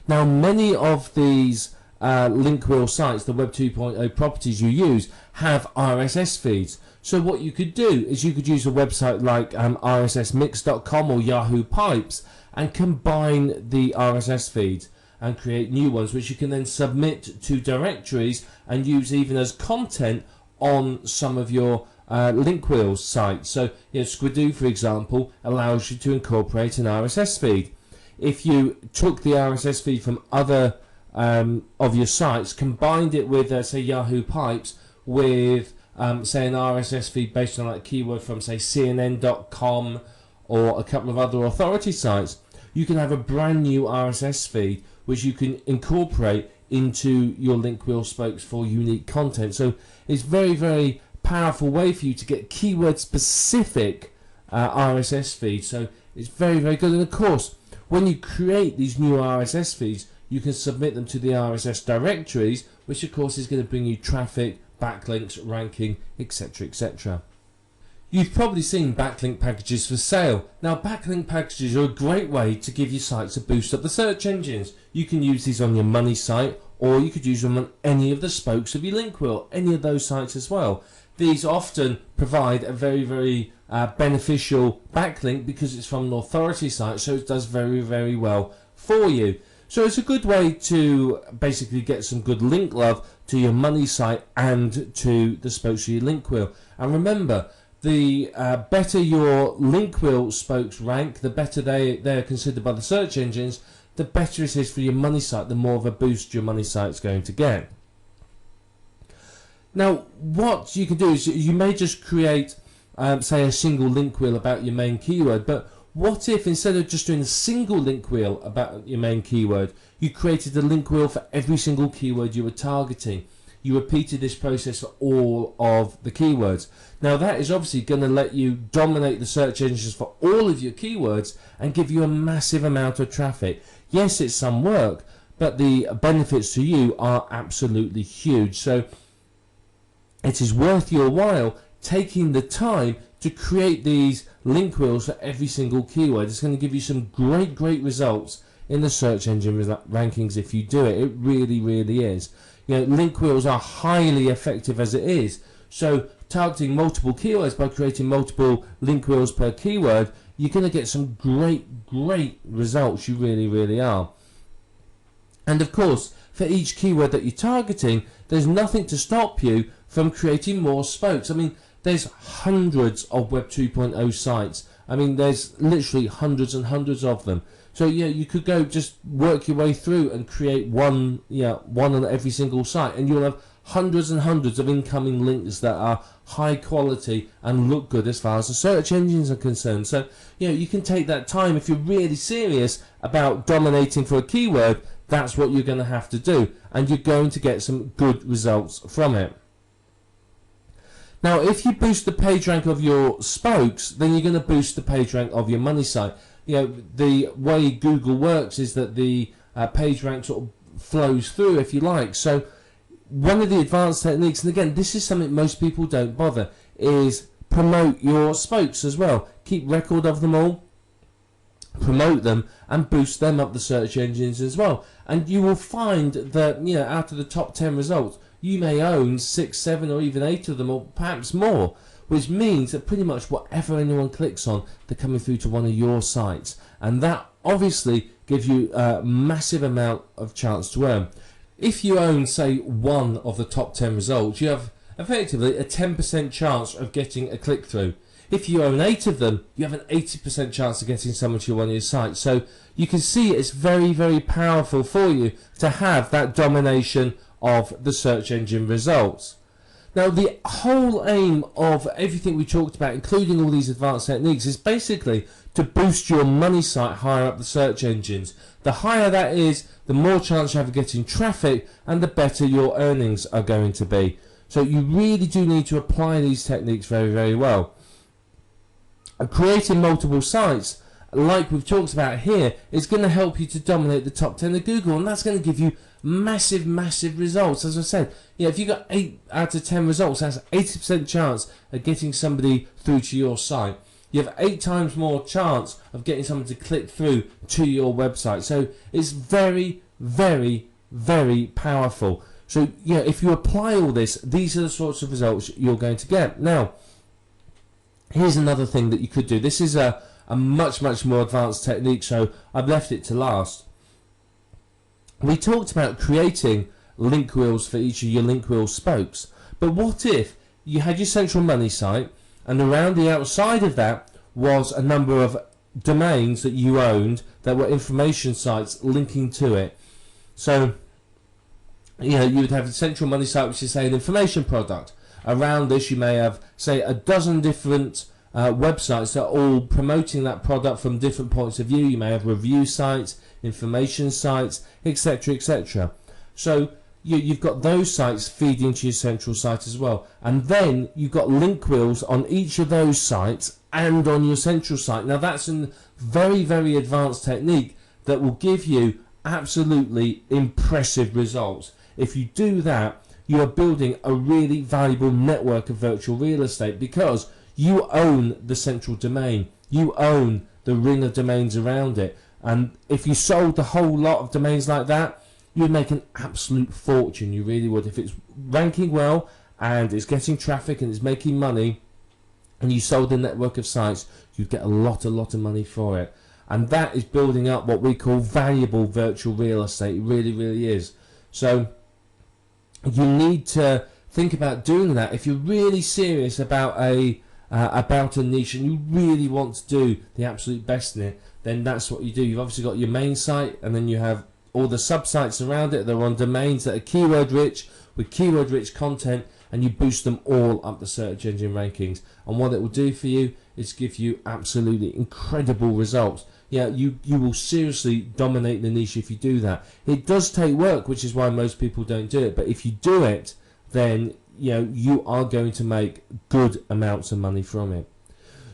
Now, many of these link wheel sites, the Web 2.0 properties you use, have RSS feeds. So what you could do is you could use a website like rssmix.com or Yahoo Pipes and combine the RSS feeds and create new ones, which you can then submit to directories and use even as content on some of your link wheel sites. So Squidoo, for example, allows you to incorporate an RSS feed. If you took the RSS feed from other of your sites, combined it with say Yahoo Pipes with say an RSS feed based on like keyword from say CNN.com or a couple of other authority sites, you can have a brand new RSS feed which you can incorporate into your link wheel spokes for unique content. So it's very, very powerful way for you to get keyword specific RSS feeds. So it's very, very good. And of course, when you create these new RSS feeds, you can submit them to the RSS directories, which of course is going to bring you traffic, backlinks, ranking, etc., etc. You've probably seen backlink packages for sale. Now, backlink packages are a great way to give your sites a boost up the search engines. You can use these on your money site, or you could use them on any of the spokes of your link wheel, any of those sites as well. These often provide a very, very beneficial backlink because it's from an authority site, so it does very, very well for you. So it's a good way to basically get some good link love to your money site and to the spokes of your link wheel. And remember, the better your link wheel spokes rank, the better they're considered by the search engines, the better it is for your money site, the more of a boost your money site's going to get. Now, what you can do is you may just create, say, a single link wheel about your main keyword, but what if instead of just doing a single link wheel about your main keyword, you created a link wheel for every single keyword you were targeting? You repeated this process for all of the keywords. Now that is obviously going to let you dominate the search engines for all of your keywords and give you a massive amount of traffic. Yes, it's some work, but the benefits to you are absolutely huge. So it is worth your while taking the time to create these link wheels for every single keyword. It's going to give you some great results in the search engine rankings if you do it. It really, really is. You know, link wheels are highly effective as it is. So targeting multiple keywords by creating multiple link wheels per keyword, you're going to get some great results. You really, really are. And of course, for each keyword that you're targeting, there's nothing to stop you from creating more spokes. I mean, there's hundreds of Web 2.0 sites. I mean, there's literally hundreds and hundreds of them. So yeah, you could go just work your way through and create one on every single site, and you'll have hundreds and hundreds of incoming links that are high quality and look good as far as the search engines are concerned. So you can take that time if you're really serious about dominating for a keyword. That's what you're going to have to do, and you're going to get some good results from it. Now, if you boost the page rank of your spokes, then you're going to boost the page rank of your money site. The way Google works is that the page rank sort of flows through, if you like. So one of the advanced techniques, and again, this is something most people don't bother, is promote your spokes as well. Keep record of them all, promote them, and boost them up the search engines as well. And you will find that out of the top 10 results, you may own 6, 7, or even 8 of them, or perhaps more, which means that pretty much whatever anyone clicks on, they're coming through to one of your sites. And that obviously gives you a massive amount of chance to earn. If you own, say, 1 of the top 10 results, you have effectively a 10% chance of getting a click-through. If you own 8 of them, you have an 80% chance of getting someone to one of your sites. So you can see it's very, very powerful for you to have that domination of the search engine results. Now, the whole aim of everything we talked about, including all these advanced techniques, is basically to boost your money site higher up the search engines. The higher that is, the more chance you have of getting traffic, and the better your earnings are going to be. So you really do need to apply these techniques very, very well. Creating multiple sites, like we've talked about here, is going to help you to dominate the top 10 of Google, and that's going to give you massive results. As I said, if you got 8 out of 10 results, that's 80% chance of getting somebody through to your site. You have 8 times more chance of getting someone to click through to your website. So it's very powerful. So if you apply all this, these are the sorts of results you're going to get. Now, here's another thing that you could do. This is a much more advanced technique, so I've left it to last. We talked about creating link wheels for each of your link wheel spokes, but what if you had your central money site, and around the outside of that was a number of domains that you owned that were information sites linking to it? So you would have a central money site, which is, say, an information product. Around this, you may have, say, a dozen different websites that are all promoting that product from different points of view. You may have review sites, information sites, etc., etc. So you've got those sites feeding to your central site as well. And then you've got link wheels on each of those sites and on your central site. Now, that's a very, very advanced technique that will give you absolutely impressive results. If you do that, you are building a really valuable network of virtual real estate, because you own the central domain. You own the ring of domains around it. And if you sold the whole lot of domains like that, you'd make an absolute fortune. You really would. If it's ranking well and it's getting traffic and it's making money, and you sold a network of sites, you'd get a lot of money for it. And that is building up what we call valuable virtual real estate. It really, really is. So you need to think about doing that. If you're really serious about a niche and you really want to do the absolute best in it, then that's what you do. You've obviously got your main site, and then you have all the sub-sites around it. They're on domains that are keyword rich, with keyword rich content, and you boost them all up the search engine rankings. And what it will do for you is give you absolutely incredible results. Yeah, you will seriously dominate the niche if you do that. It does take work, which is why most people don't do it. But if you do it, then you are going to make good amounts of money from it.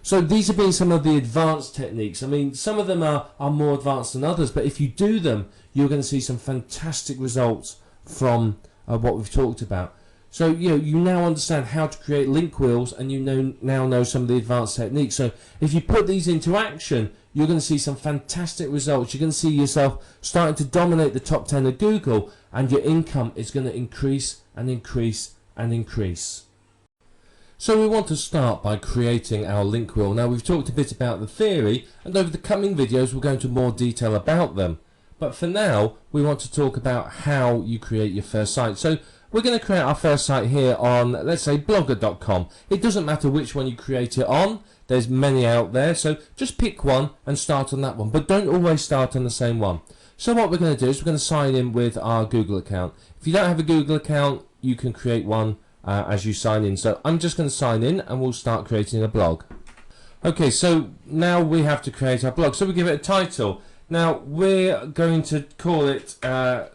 So these have been some of the advanced techniques. I mean, some of them are more advanced than others, but if you do them, you're going to see some fantastic results from what we've talked about. So you now understand how to create link wheels, and you now know some of the advanced techniques. So if you put these into action, you're going to see some fantastic results. You're going to see yourself starting to dominate the top 10 of Google, and your income is going to increase and increase and increase. So we want to start by creating our link wheel. Now, we've talked a bit about the theory, and over the coming videos we'll go into more detail about them. But for now, we want to talk about how you create your first site. So we're going to create our first site here on, let's say, blogger.com. It doesn't matter which one you create it on. There's many out there, so just pick one and start on that one. But don't always start on the same one. So what we're going to do is we're going to sign in with our Google account. If you don't have a Google account, you can create one as you sign in. So I'm just going to sign in, and we'll start creating a blog. Okay, so now we have to create our blog. So we give it a title. Now we're going to call it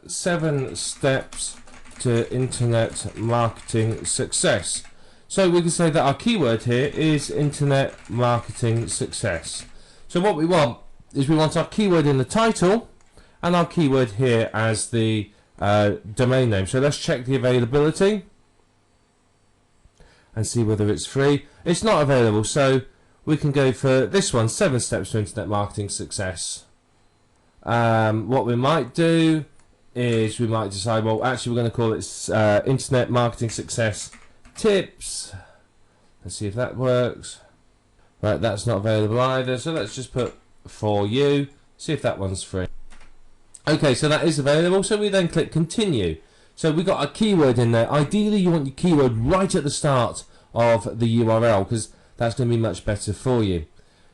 7 Steps to Internet Marketing Success. So we can say that our keyword here is Internet Marketing Success. So what we want is we want our keyword in the title and our keyword here as the domain name. So let's check the availability and see whether it's free. It's not available, so we can go for this one, 7 Steps to Internet Marketing Success. What we might do is we might decide, well, actually we're going to call it Internet Marketing Success Tips. Let's see if that works. Right, that's not available either, so let's just put for you, see if that one's free. Okay, so that is available, so we then click continue. So we got a keyword in there. Ideally you want your keyword right at the start of the URL, because that's going to be much better for you.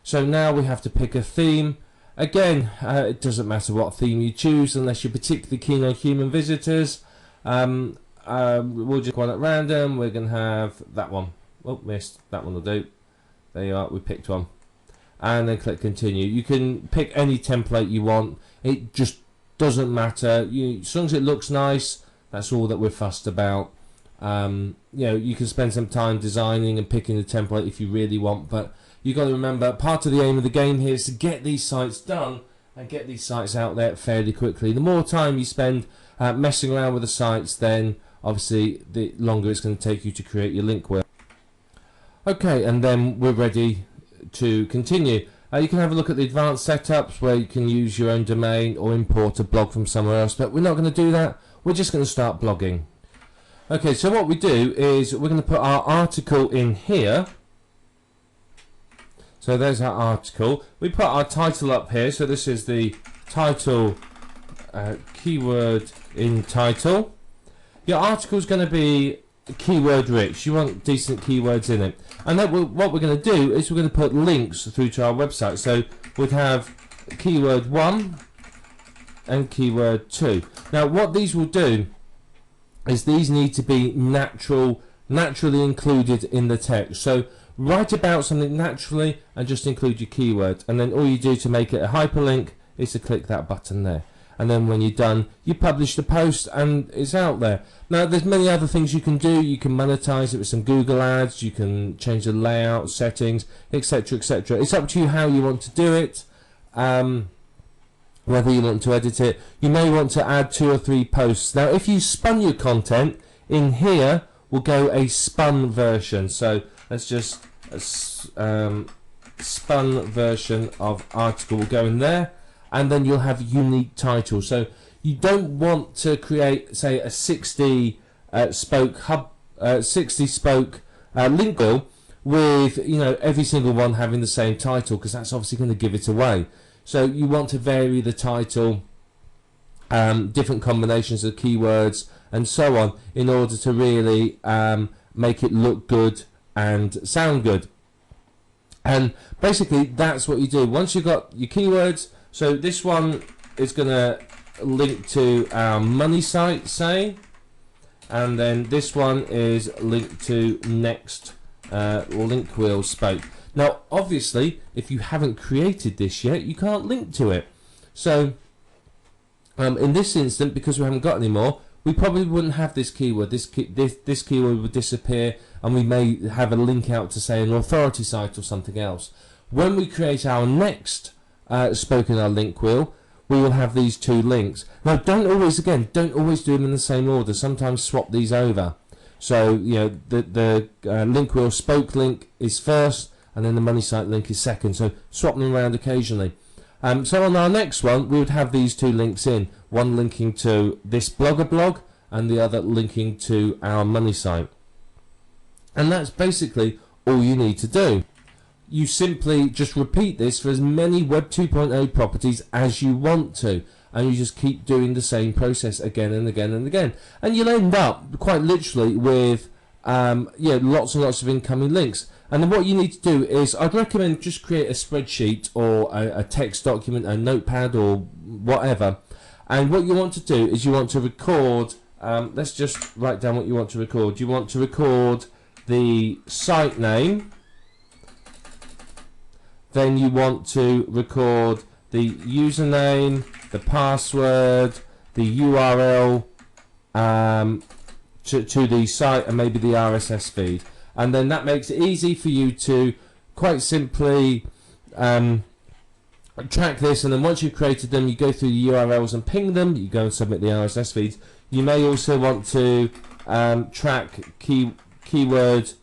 So now we have to pick a theme. Again, it doesn't matter what theme you choose unless you're particularly keen on human visitors. We'll just go on at random. We're going to have that one. Oh, missed. That one will do. There you are. We picked one. And then click continue. You can pick any template you want. It just doesn't matter. As long as it looks nice, that's all that we're fussed about. You can spend some time designing and picking the template if you really want, but you've got to remember, part of the aim of the game here is to get these sites done and get these sites out there fairly quickly. The more time you spend messing around with the sites, then obviously the longer it's going to take you to create your link wheel. Okay, and then we're ready to continue. You can have a look at the advanced setups where you can use your own domain or import a blog from somewhere else, but we're not going to do that. We're just going to start blogging. Okay, so what we do is we're going to put our article in here. So there's our article. We put our title up here. So this is the title, keyword in title. Your article is going to be keyword rich. You want decent keywords in it. And then what we're going to do is we're going to put links through to our website. So we'd have keyword 1 and keyword 2. Now what these will do is these need to be naturally included in the text. So write about something naturally and just include your keyword, and then all you do to make it a hyperlink is to click that button there, and then when you're done you publish the post and it's out there. Now there's many other things you can do. You can monetize it with some Google ads, you can change the layout settings, etc, etc. It's up to you how you want to do it, whether you want to edit it. You may want to add 2 or 3 posts. Now if you spun your content, in here will go a spun version. So let's just spun version of article will go in there, and then you'll have unique titles. So you don't want to create, say, a 60 spoke link wheel with, you know, every single one having the same title, because that's obviously going to give it away. So you want to vary the title, different combinations of keywords and so on, in order to really make it look good and sound good. And basically that's what you do once you've got your keywords. So this one is going to link to our money site, say, and then this one is linked to next link wheel spoke. Now obviously if you haven't created this yet, you can't link to it. So in this instant, because we haven't got any more, we probably wouldn't have this keyword. This keyword would disappear, and we may have a link out to, say, an authority site or something else. When we create our next spoke in our link wheel, we will have these 2 links. Now don't always do them in the same order. Sometimes swap these over. So you know the link wheel spoke link is first, and then the money site link is second. So swap them around occasionally. So on our next one, we would have these 2 links in, one linking to this Blogger blog and the other linking to our money site. And that's basically all you need to do. You simply just repeat this for as many Web 2.0 properties as you want to, and you just keep doing the same process again and again and again, and you'll end up quite literally with lots and lots of incoming links. And then what you need to do is, I'd recommend just create a spreadsheet or a text document, a notepad or whatever, and what you want to do is you want to record, let's just write down what you want to record. You want to record the site name, then you want to record the username, the password, the URL to the site, and maybe the RSS feed. And then that makes it easy for you to quite simply track this. And then once you've created them, you go through the URLs and ping them. You go and submit the RSS feeds. You may also want to track keyword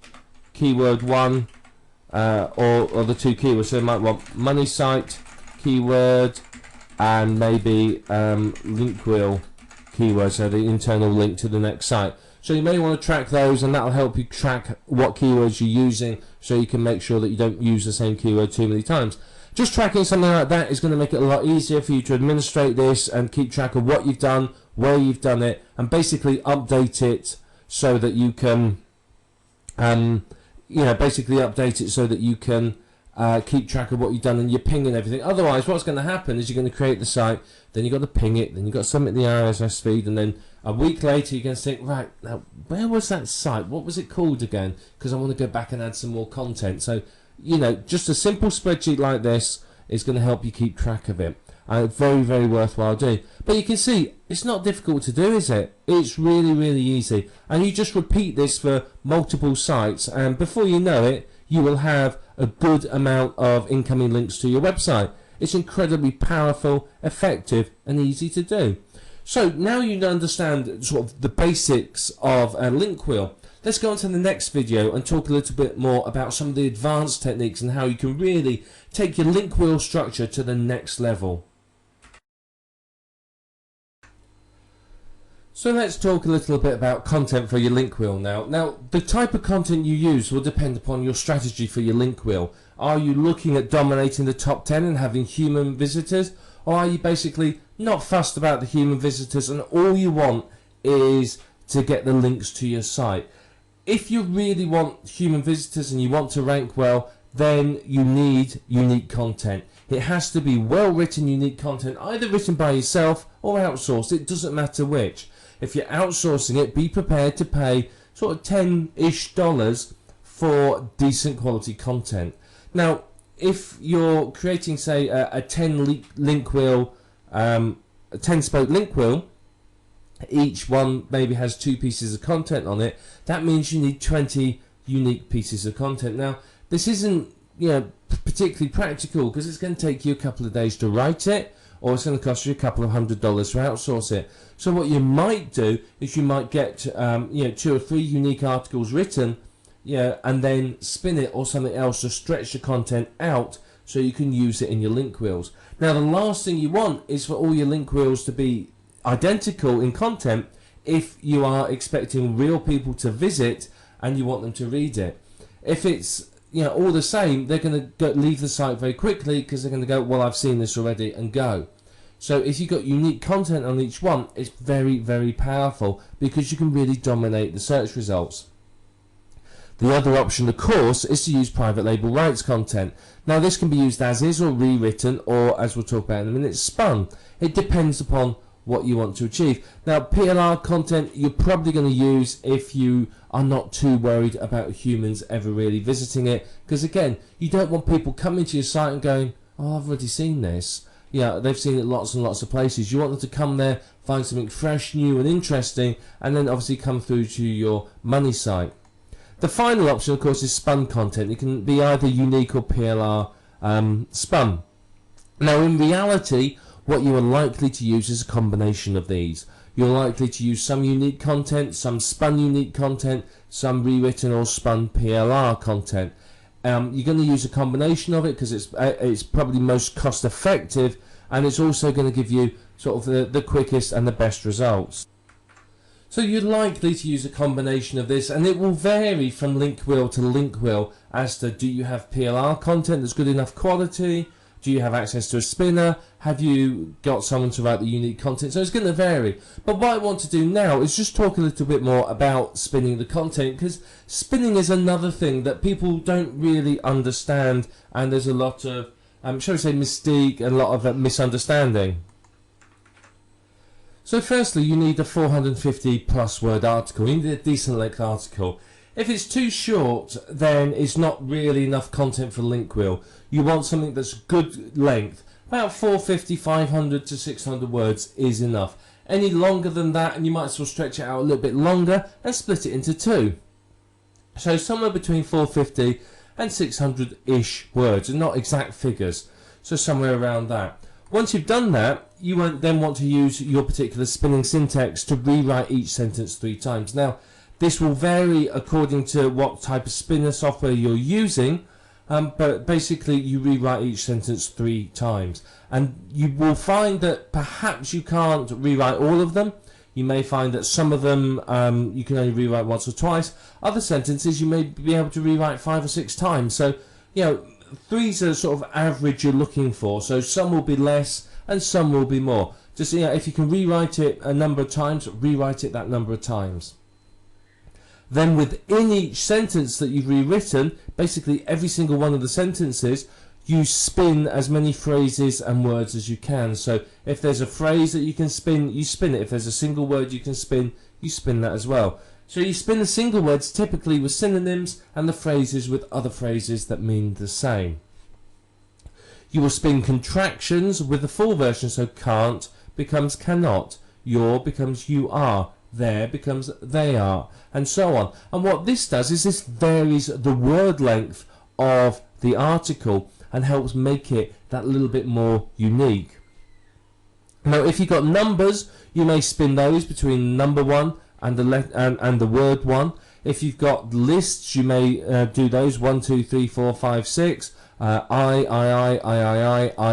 1 or the 2 keywords. So you might want money site keyword and maybe link wheel keyword, so the internal link to the next site. So you may want to track those, and that will help you track what keywords you're using, so you can make sure that you don't use the same keyword too many times. Just tracking something like that is going to make it a lot easier for you to administrate this and keep track of what you've done, where you've done it, and basically update it so that you can basically update it so that you can keep track of what you've done, and you're pinging everything. Otherwise, what's going to happen is you're going to create the site, then you've got to ping it, then you've got to submit the RSS feed, and then a week later you're going to think, right, now where was that site? What was it called again? Because I want to go back and add some more content. So, you know, just a simple spreadsheet like this is going to help you keep track of it. Very, very worthwhile doing. But you can see, it's not difficult to do, is it? It's really, really easy. And you just repeat this for multiple sites, and before you know it, you will have a good amount of incoming links to your website. It's incredibly powerful, effective, and easy to do. So now you understand sort of the basics of a link wheel. Let's go on to the next video and talk a little bit more about some of the advanced techniques and how you can really take your link wheel structure to the next level. So let's talk a little bit about content for your link wheel now. Now, the type of content you use will depend upon your strategy for your link wheel. Are you looking at dominating the top 10 and having human visitors? Or are you basically not fussed about the human visitors and all you want is to get the links to your site? If you really want human visitors and you want to rank well, then you need unique content. It has to be well written, unique content, either written by yourself or outsourced. It doesn't matter which. if you're outsourcing it, be prepared to pay sort of $10-ish for decent quality content. Now, if you're creating, say, a 10 wheel, a 10-spoke link wheel, each one maybe has 2 pieces of content on it, that means you need 20 unique pieces of content. Now, this isn't, particularly practical, because it's going to take you a couple of days to write it, or it's going to cost you a couple of $100 to outsource it. So what you might do is you might get 2 or 3 unique articles written, and then spin it or something else to stretch the content out so you can use it in your link wheels. Now, the last thing you want is for all your link wheels to be identical in content if you are expecting real people to visit and you want them to read it. If it's all the same, they're going to leave the site very quickly because they're going to go, well, I've seen this already, and go. So if you've got unique content on each one, it's very, very powerful because you can really dominate the search results. The other option, of course, is to use private label rights content. Now, this can be used as is or rewritten, or, as we'll talk about in a minute, spun. It depends upon what you want to achieve. Now, PLR content you're probably going to use if you are not too worried about humans ever really visiting it, because again, you don't want people coming to your site and going, oh, I've already seen this. They've seen it lots and lots of places. You want them to come there, find something fresh, new and interesting, and then obviously come through to your money site. The final option, of course, is spun content. It can be either unique or PLR spun. Now, in reality, what you are likely to use is a combination of these. You're likely to use some unique content, some spun unique content, some rewritten or spun PLR content. You're going to use a combination of it because it's probably most cost effective, and it's also going to give you sort of the quickest and the best results. So you're likely to use a combination of this, and it will vary from link wheel to link wheel as to, do you have PLR content that's good enough quality? Do you have access to a spinner? Have you got someone to write the unique content? So it's going to vary. But what I want to do now is just talk a little bit more about spinning the content, because spinning is another thing that people don't really understand, and there's a lot of, shall we say, mystique and a lot of misunderstanding. So firstly, you need a 450 plus word article. You need a decent length article. If it's too short, then it's not really enough content for link wheel. You want something that's good length. About 450, 500 to 600 words is enough. Any longer than that, and you might as well stretch it out a little bit longer and split it into 2. So somewhere between 450 and 600-ish words, and not exact figures. So somewhere around that. Once you've done that, you won't then want to use your particular spinning syntax to rewrite each sentence 3 times. Now, this will vary according to what type of spinner software you're using, but basically you rewrite each sentence 3 times. And you will find that perhaps you can't rewrite all of them. You may find that some of them you can only rewrite once or twice. Other sentences you may be able to rewrite 5 or 6 times. So, 3's a sort of average you're looking for. So some will be less and some will be more. Just if you can rewrite it a number of times, rewrite it that number of times. Then within each sentence that you've rewritten, basically every single one of the sentences, you spin as many phrases and words as you can. So if there's a phrase that you can spin, you spin it. If there's a single word you can spin, you spin that as well. So you spin the single words typically with synonyms and the phrases with other phrases that mean the same. You will spin contractions with the full version, so can't becomes cannot, your becomes you are, there becomes they are, and so on. And what this does is this varies the word length of the article and helps make it that little bit more unique. Now, if you've got numbers, you may spin those between number 1 and the word 1. If you've got lists, you may do those 1, 2, 3, 4, 5, 6. I,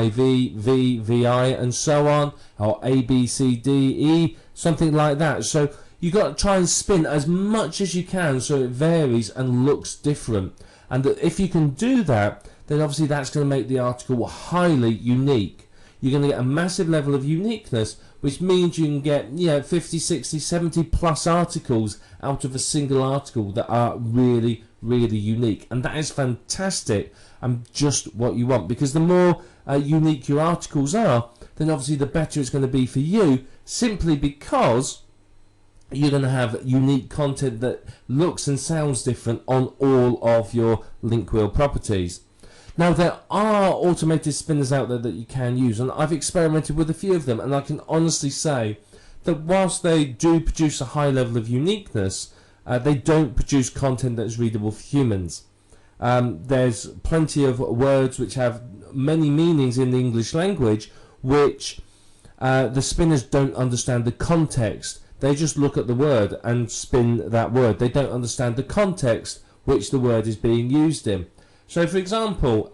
IV, V, VI, and so on, or A, B, C, D, E, something like that. So you've got to try and spin as much as you can so it varies and looks different. And if you can do that, then obviously that's going to make the article highly unique. You're going to get a massive level of uniqueness, which means you can get 50, 60, 70 plus articles out of a single article that are really, really unique. And that is fantastic and just what you want, because the more unique your articles are, then obviously the better it's going to be for you, simply because you're going to have unique content that looks and sounds different on all of your link wheel properties. Now, there are automated spinners out there that you can use, and I've experimented with a few of them, and I can honestly say that whilst they do produce a high level of uniqueness, they don't produce content that is readable for humans. There's plenty of words which have many meanings in the English language, which the spinners don't understand the context. They just look at the word and spin that word. They don't understand the context which the word is being used in. So, for example,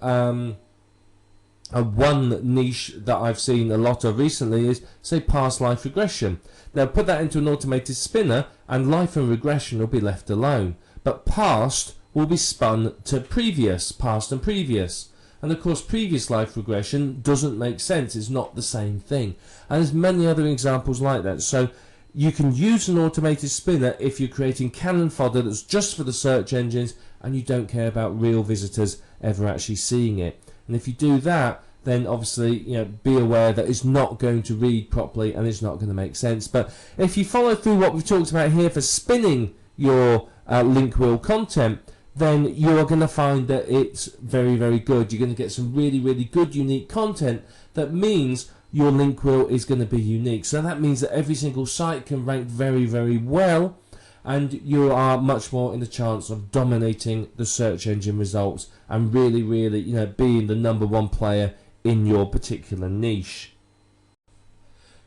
one niche that I've seen a lot of recently is, say, past life regression. Now, put that into an automated spinner, and life and regression will be left alone. But past will be spun to previous, past and previous. And of course, previous life regression doesn't make sense. It's not the same thing. And there's many other examples like that. So you can use an automated spinner if you're creating canon fodder that's just for the search engines and you don't care about real visitors ever actually seeing it. And if you do that, then obviously, be aware that it's not going to read properly and it's not going to make sense. But if you follow through what we've talked about here for spinning your link wheel content, then you're going to find that it's very, very good. You're going to get some really, really good, unique content. That means your link wheel is going to be unique. So that means that every single site can rank very, very well, and you are much more in the chance of dominating the search engine results and really, really, being the #1 player in your particular niche.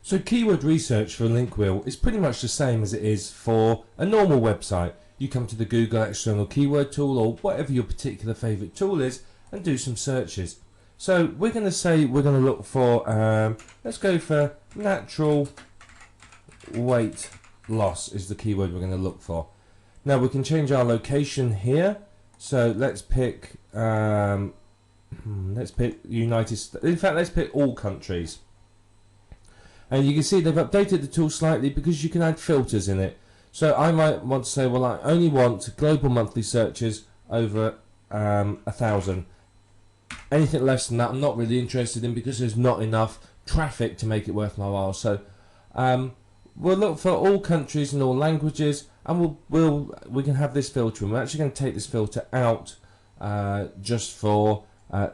So keyword research for a link wheel is pretty much the same as it is for a normal website. You come to the Google external keyword tool or whatever your particular favorite tool is and do some searches. So we're going to say we're going to look for, let's go for natural weight loss is the keyword we're going to look for. Now we can change our location here. So let's pick United States. In fact, let's pick all countries. And you can see they've updated the tool slightly because you can add filters in it. So I might want to say, well, I only want global monthly searches over 1,000. Anything less than that I'm not really interested in because there's not enough traffic to make it worth my while. So we'll look for all countries and all languages, and we can have this filter. And we're actually going to take this filter out just for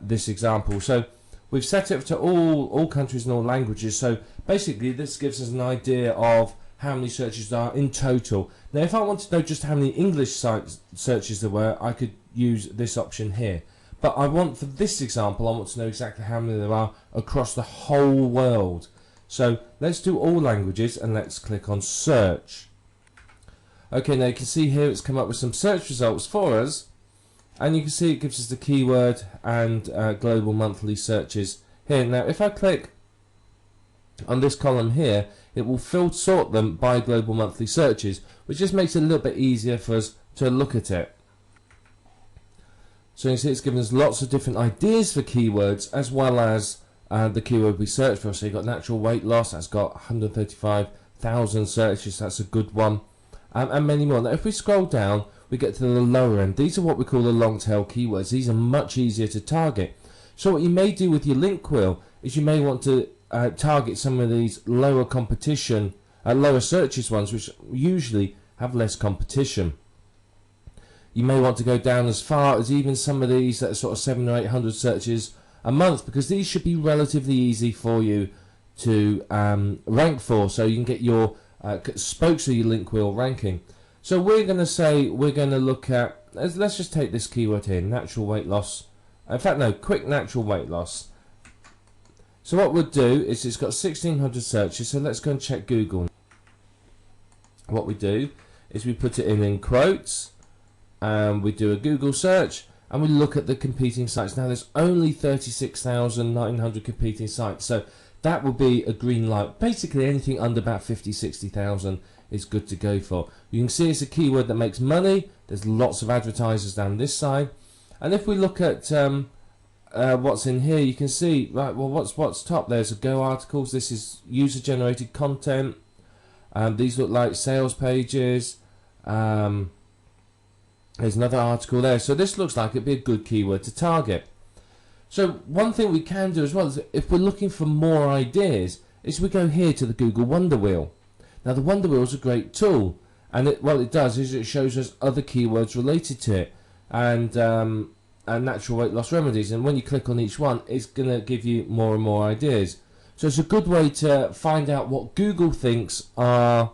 this example. So we've set it to all countries and all languages. So basically this gives us an idea of how many searches there are in total. Now if I want to know just how many English site searches there were, I could use this option here. But I want, for this example, I want to know exactly how many there are across the whole world. So let's do all languages and let's click on search. Okay, now you can see here it's come up with some search results for us, and you can see it gives us the keyword and global monthly searches here. Now if I click on this column here, it will sort them by global monthly searches, which just makes it a little bit easier for us to look at it. So you can see it's given us lots of different ideas for keywords as well as the keyword we search for. So you've got natural weight loss, that's got 135,000 searches, that's a good one, and many more. Now if we scroll down, we get to the lower end. These are what we call the long tail keywords. These are much easier to target. So what you may do with your link wheel is you may want to target some of these lower competition, lower searches ones, which usually have less competition. You may want to go down as far as even some of these that are sort of 700 or 800 searches a month, because these should be relatively easy for you to rank for, so you can get your spokes of your link wheel ranking. So we're going to say we're going to look at, let's just take this keyword here, natural weight loss. In fact, no, quick natural weight loss. So what we'll do is it's got 1,600 searches, so let's go and check Google. What we do is we put it in quotes, and we do a Google search, and we look at the competing sites. Now there's only 36,900 competing sites, so that will be a green light. Basically anything under about 50, 60,000 is good to go for. You can see it's a keyword that makes money. There's lots of advertisers down this side, and if we look at what's in here, you can see, right, well, what's top? There's a Go articles. This is user generated content. These look like sales pages. There's another article there. So this looks like it'd be a good keyword to target. So one thing we can do as well is, if we're looking for more ideas, is we go here to the Google Wonder Wheel. Now the Wonder Wheel is a great tool, and what it does is it shows us other keywords related to it, and natural weight loss remedies, and when you click on each one, it's going to give you more and more ideas. So it's a good way to find out what Google thinks are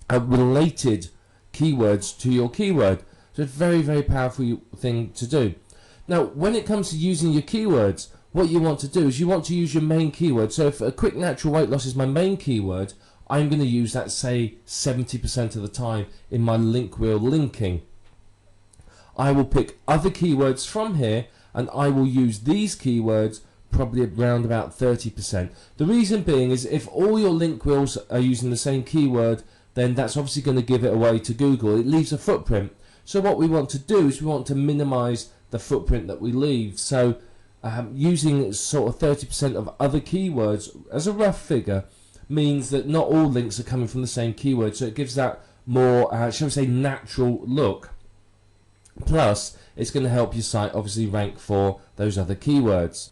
related keywords to your keyword. So it's a very, very powerful thing to do. Now, when it comes to using your keywords, what you want to do is you want to use your main keyword. So if a quick natural weight loss is my main keyword, I'm going to use that, say, 70% of the time in my link wheel linking. I will pick other keywords from here, and I will use these keywords probably around about 30%. The reason being is if all your link wheels are using the same keyword, then that's obviously going to give it away to Google. It leaves a footprint. So what we want to do is we want to minimize the footprint that we leave. So using sort of 30% of other keywords as a rough figure means that not all links are coming from the same keyword. So it gives that more, shall we say, natural look. Plus, it's going to help your site obviously rank for those other keywords.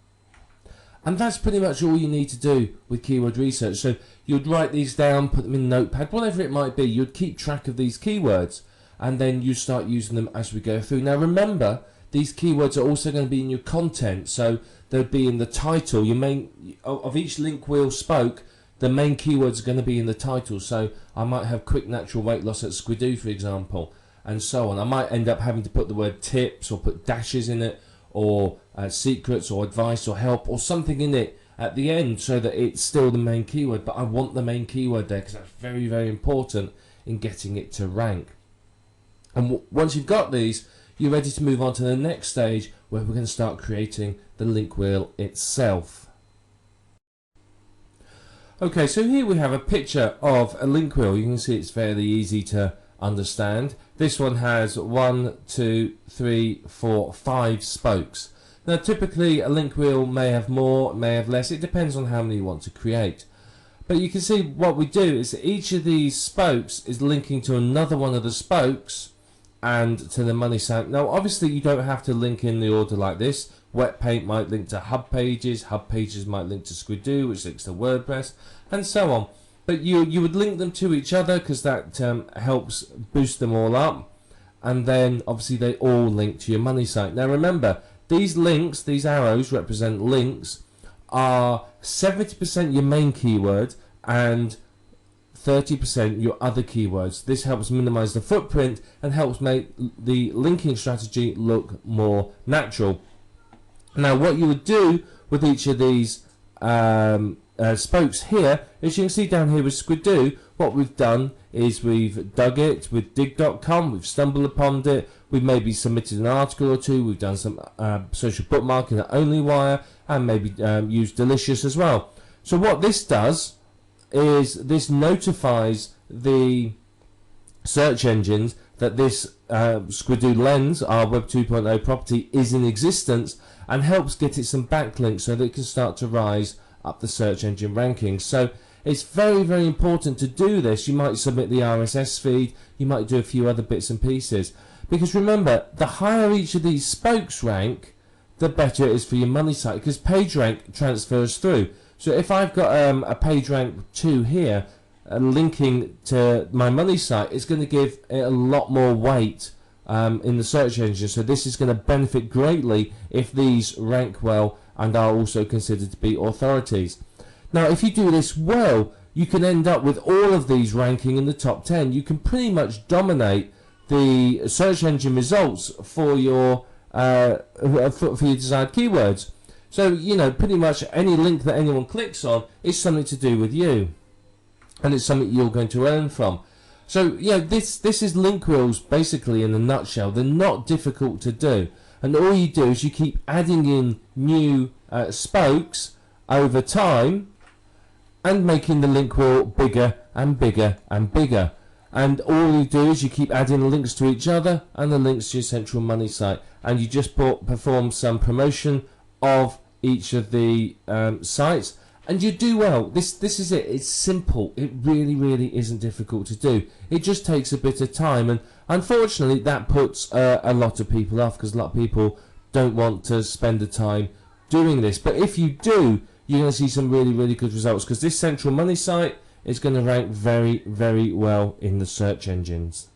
And that's pretty much all you need to do with keyword research. So you'd write these down, put them in Notepad, whatever it might be. You'd keep track of these keywords, and then you start using them as we go through. Now remember, these keywords are also going to be in your content. So they'll be in the title. Your main of each link wheel spoke, the main keywords are going to be in the title. So I might have quick natural weight loss at Squidoo, for example, and so on. I might end up having to put the word tips or put dashes in it, or secrets or advice or help or something in it at the end, so that it's still the main keyword. But I want the main keyword there because that's very, very important in getting it to rank. And once you've got these, you're ready to move on to the next stage, where we're going to start creating the link wheel itself. Okay, so here we have a picture of a link wheel. You can see it's fairly easy to understand. This one has 1, 2, 3, 4, 5 spokes. Now typically a link wheel may have more, may have less. It depends on how many you want to create. But you can see what we do is that each of these spokes is linking to another one of the spokes and to the money site. Now obviously you don't have to link in the order like this. Wet Paint might link to Hub Pages might link to Squidoo, which links to WordPress, and so on. But you would link them to each other because that helps boost them all up, and then obviously they all link to your money site. Now remember, these links, these arrows represent links, are 70% your main keyword and 30% your other keywords. This helps minimize the footprint and helps make the linking strategy look more natural. Now what you would do with each of these spokes here, as you can see down here with Squidoo, what we've done is we've dug it with dig.com, we've stumbled upon it, we've maybe submitted an article or two, we've done some social bookmarking at OnlyWire, and maybe used Delicious as well. So what this does is this notifies the search engines that this Squidoo Lens, our Web 2.0 property, is in existence, and helps get it some backlinks so that it can start to rise up the search engine rankings. So it's very, very important to do this. You might submit the RSS feed, you might do a few other bits and pieces, because remember, the higher each of these spokes rank, the better it is for your money site, because PageRank transfers through. So if I've got a PageRank 2 here linking to my money site, it's going to give it a lot more weight in the search engine. So this is going to benefit greatly if these rank well and are also considered to be authorities. Now if you do this well, you can end up with all of these ranking in the top 10. You can pretty much dominate the search engine results for your desired keywords. So you know, pretty much any link that anyone clicks on is something to do with you, and it's something you're going to earn from. So yeah, this is link wheels basically in a nutshell. They're not difficult to do, and all you do is you keep adding in new spokes over time and making the link wheel bigger and bigger and bigger. And all you do is you keep adding links to each other and the links to your central money site, and you just perform some promotion of each of the sites, and you do well. This is it. It's simple. It really isn't difficult to do. It just takes a bit of time, and unfortunately that puts a lot of people off, because a lot of people don't want to spend the time doing this. But if you do, you're going to see some really good results, because this central money site it's going to rank very, very well in the search engines.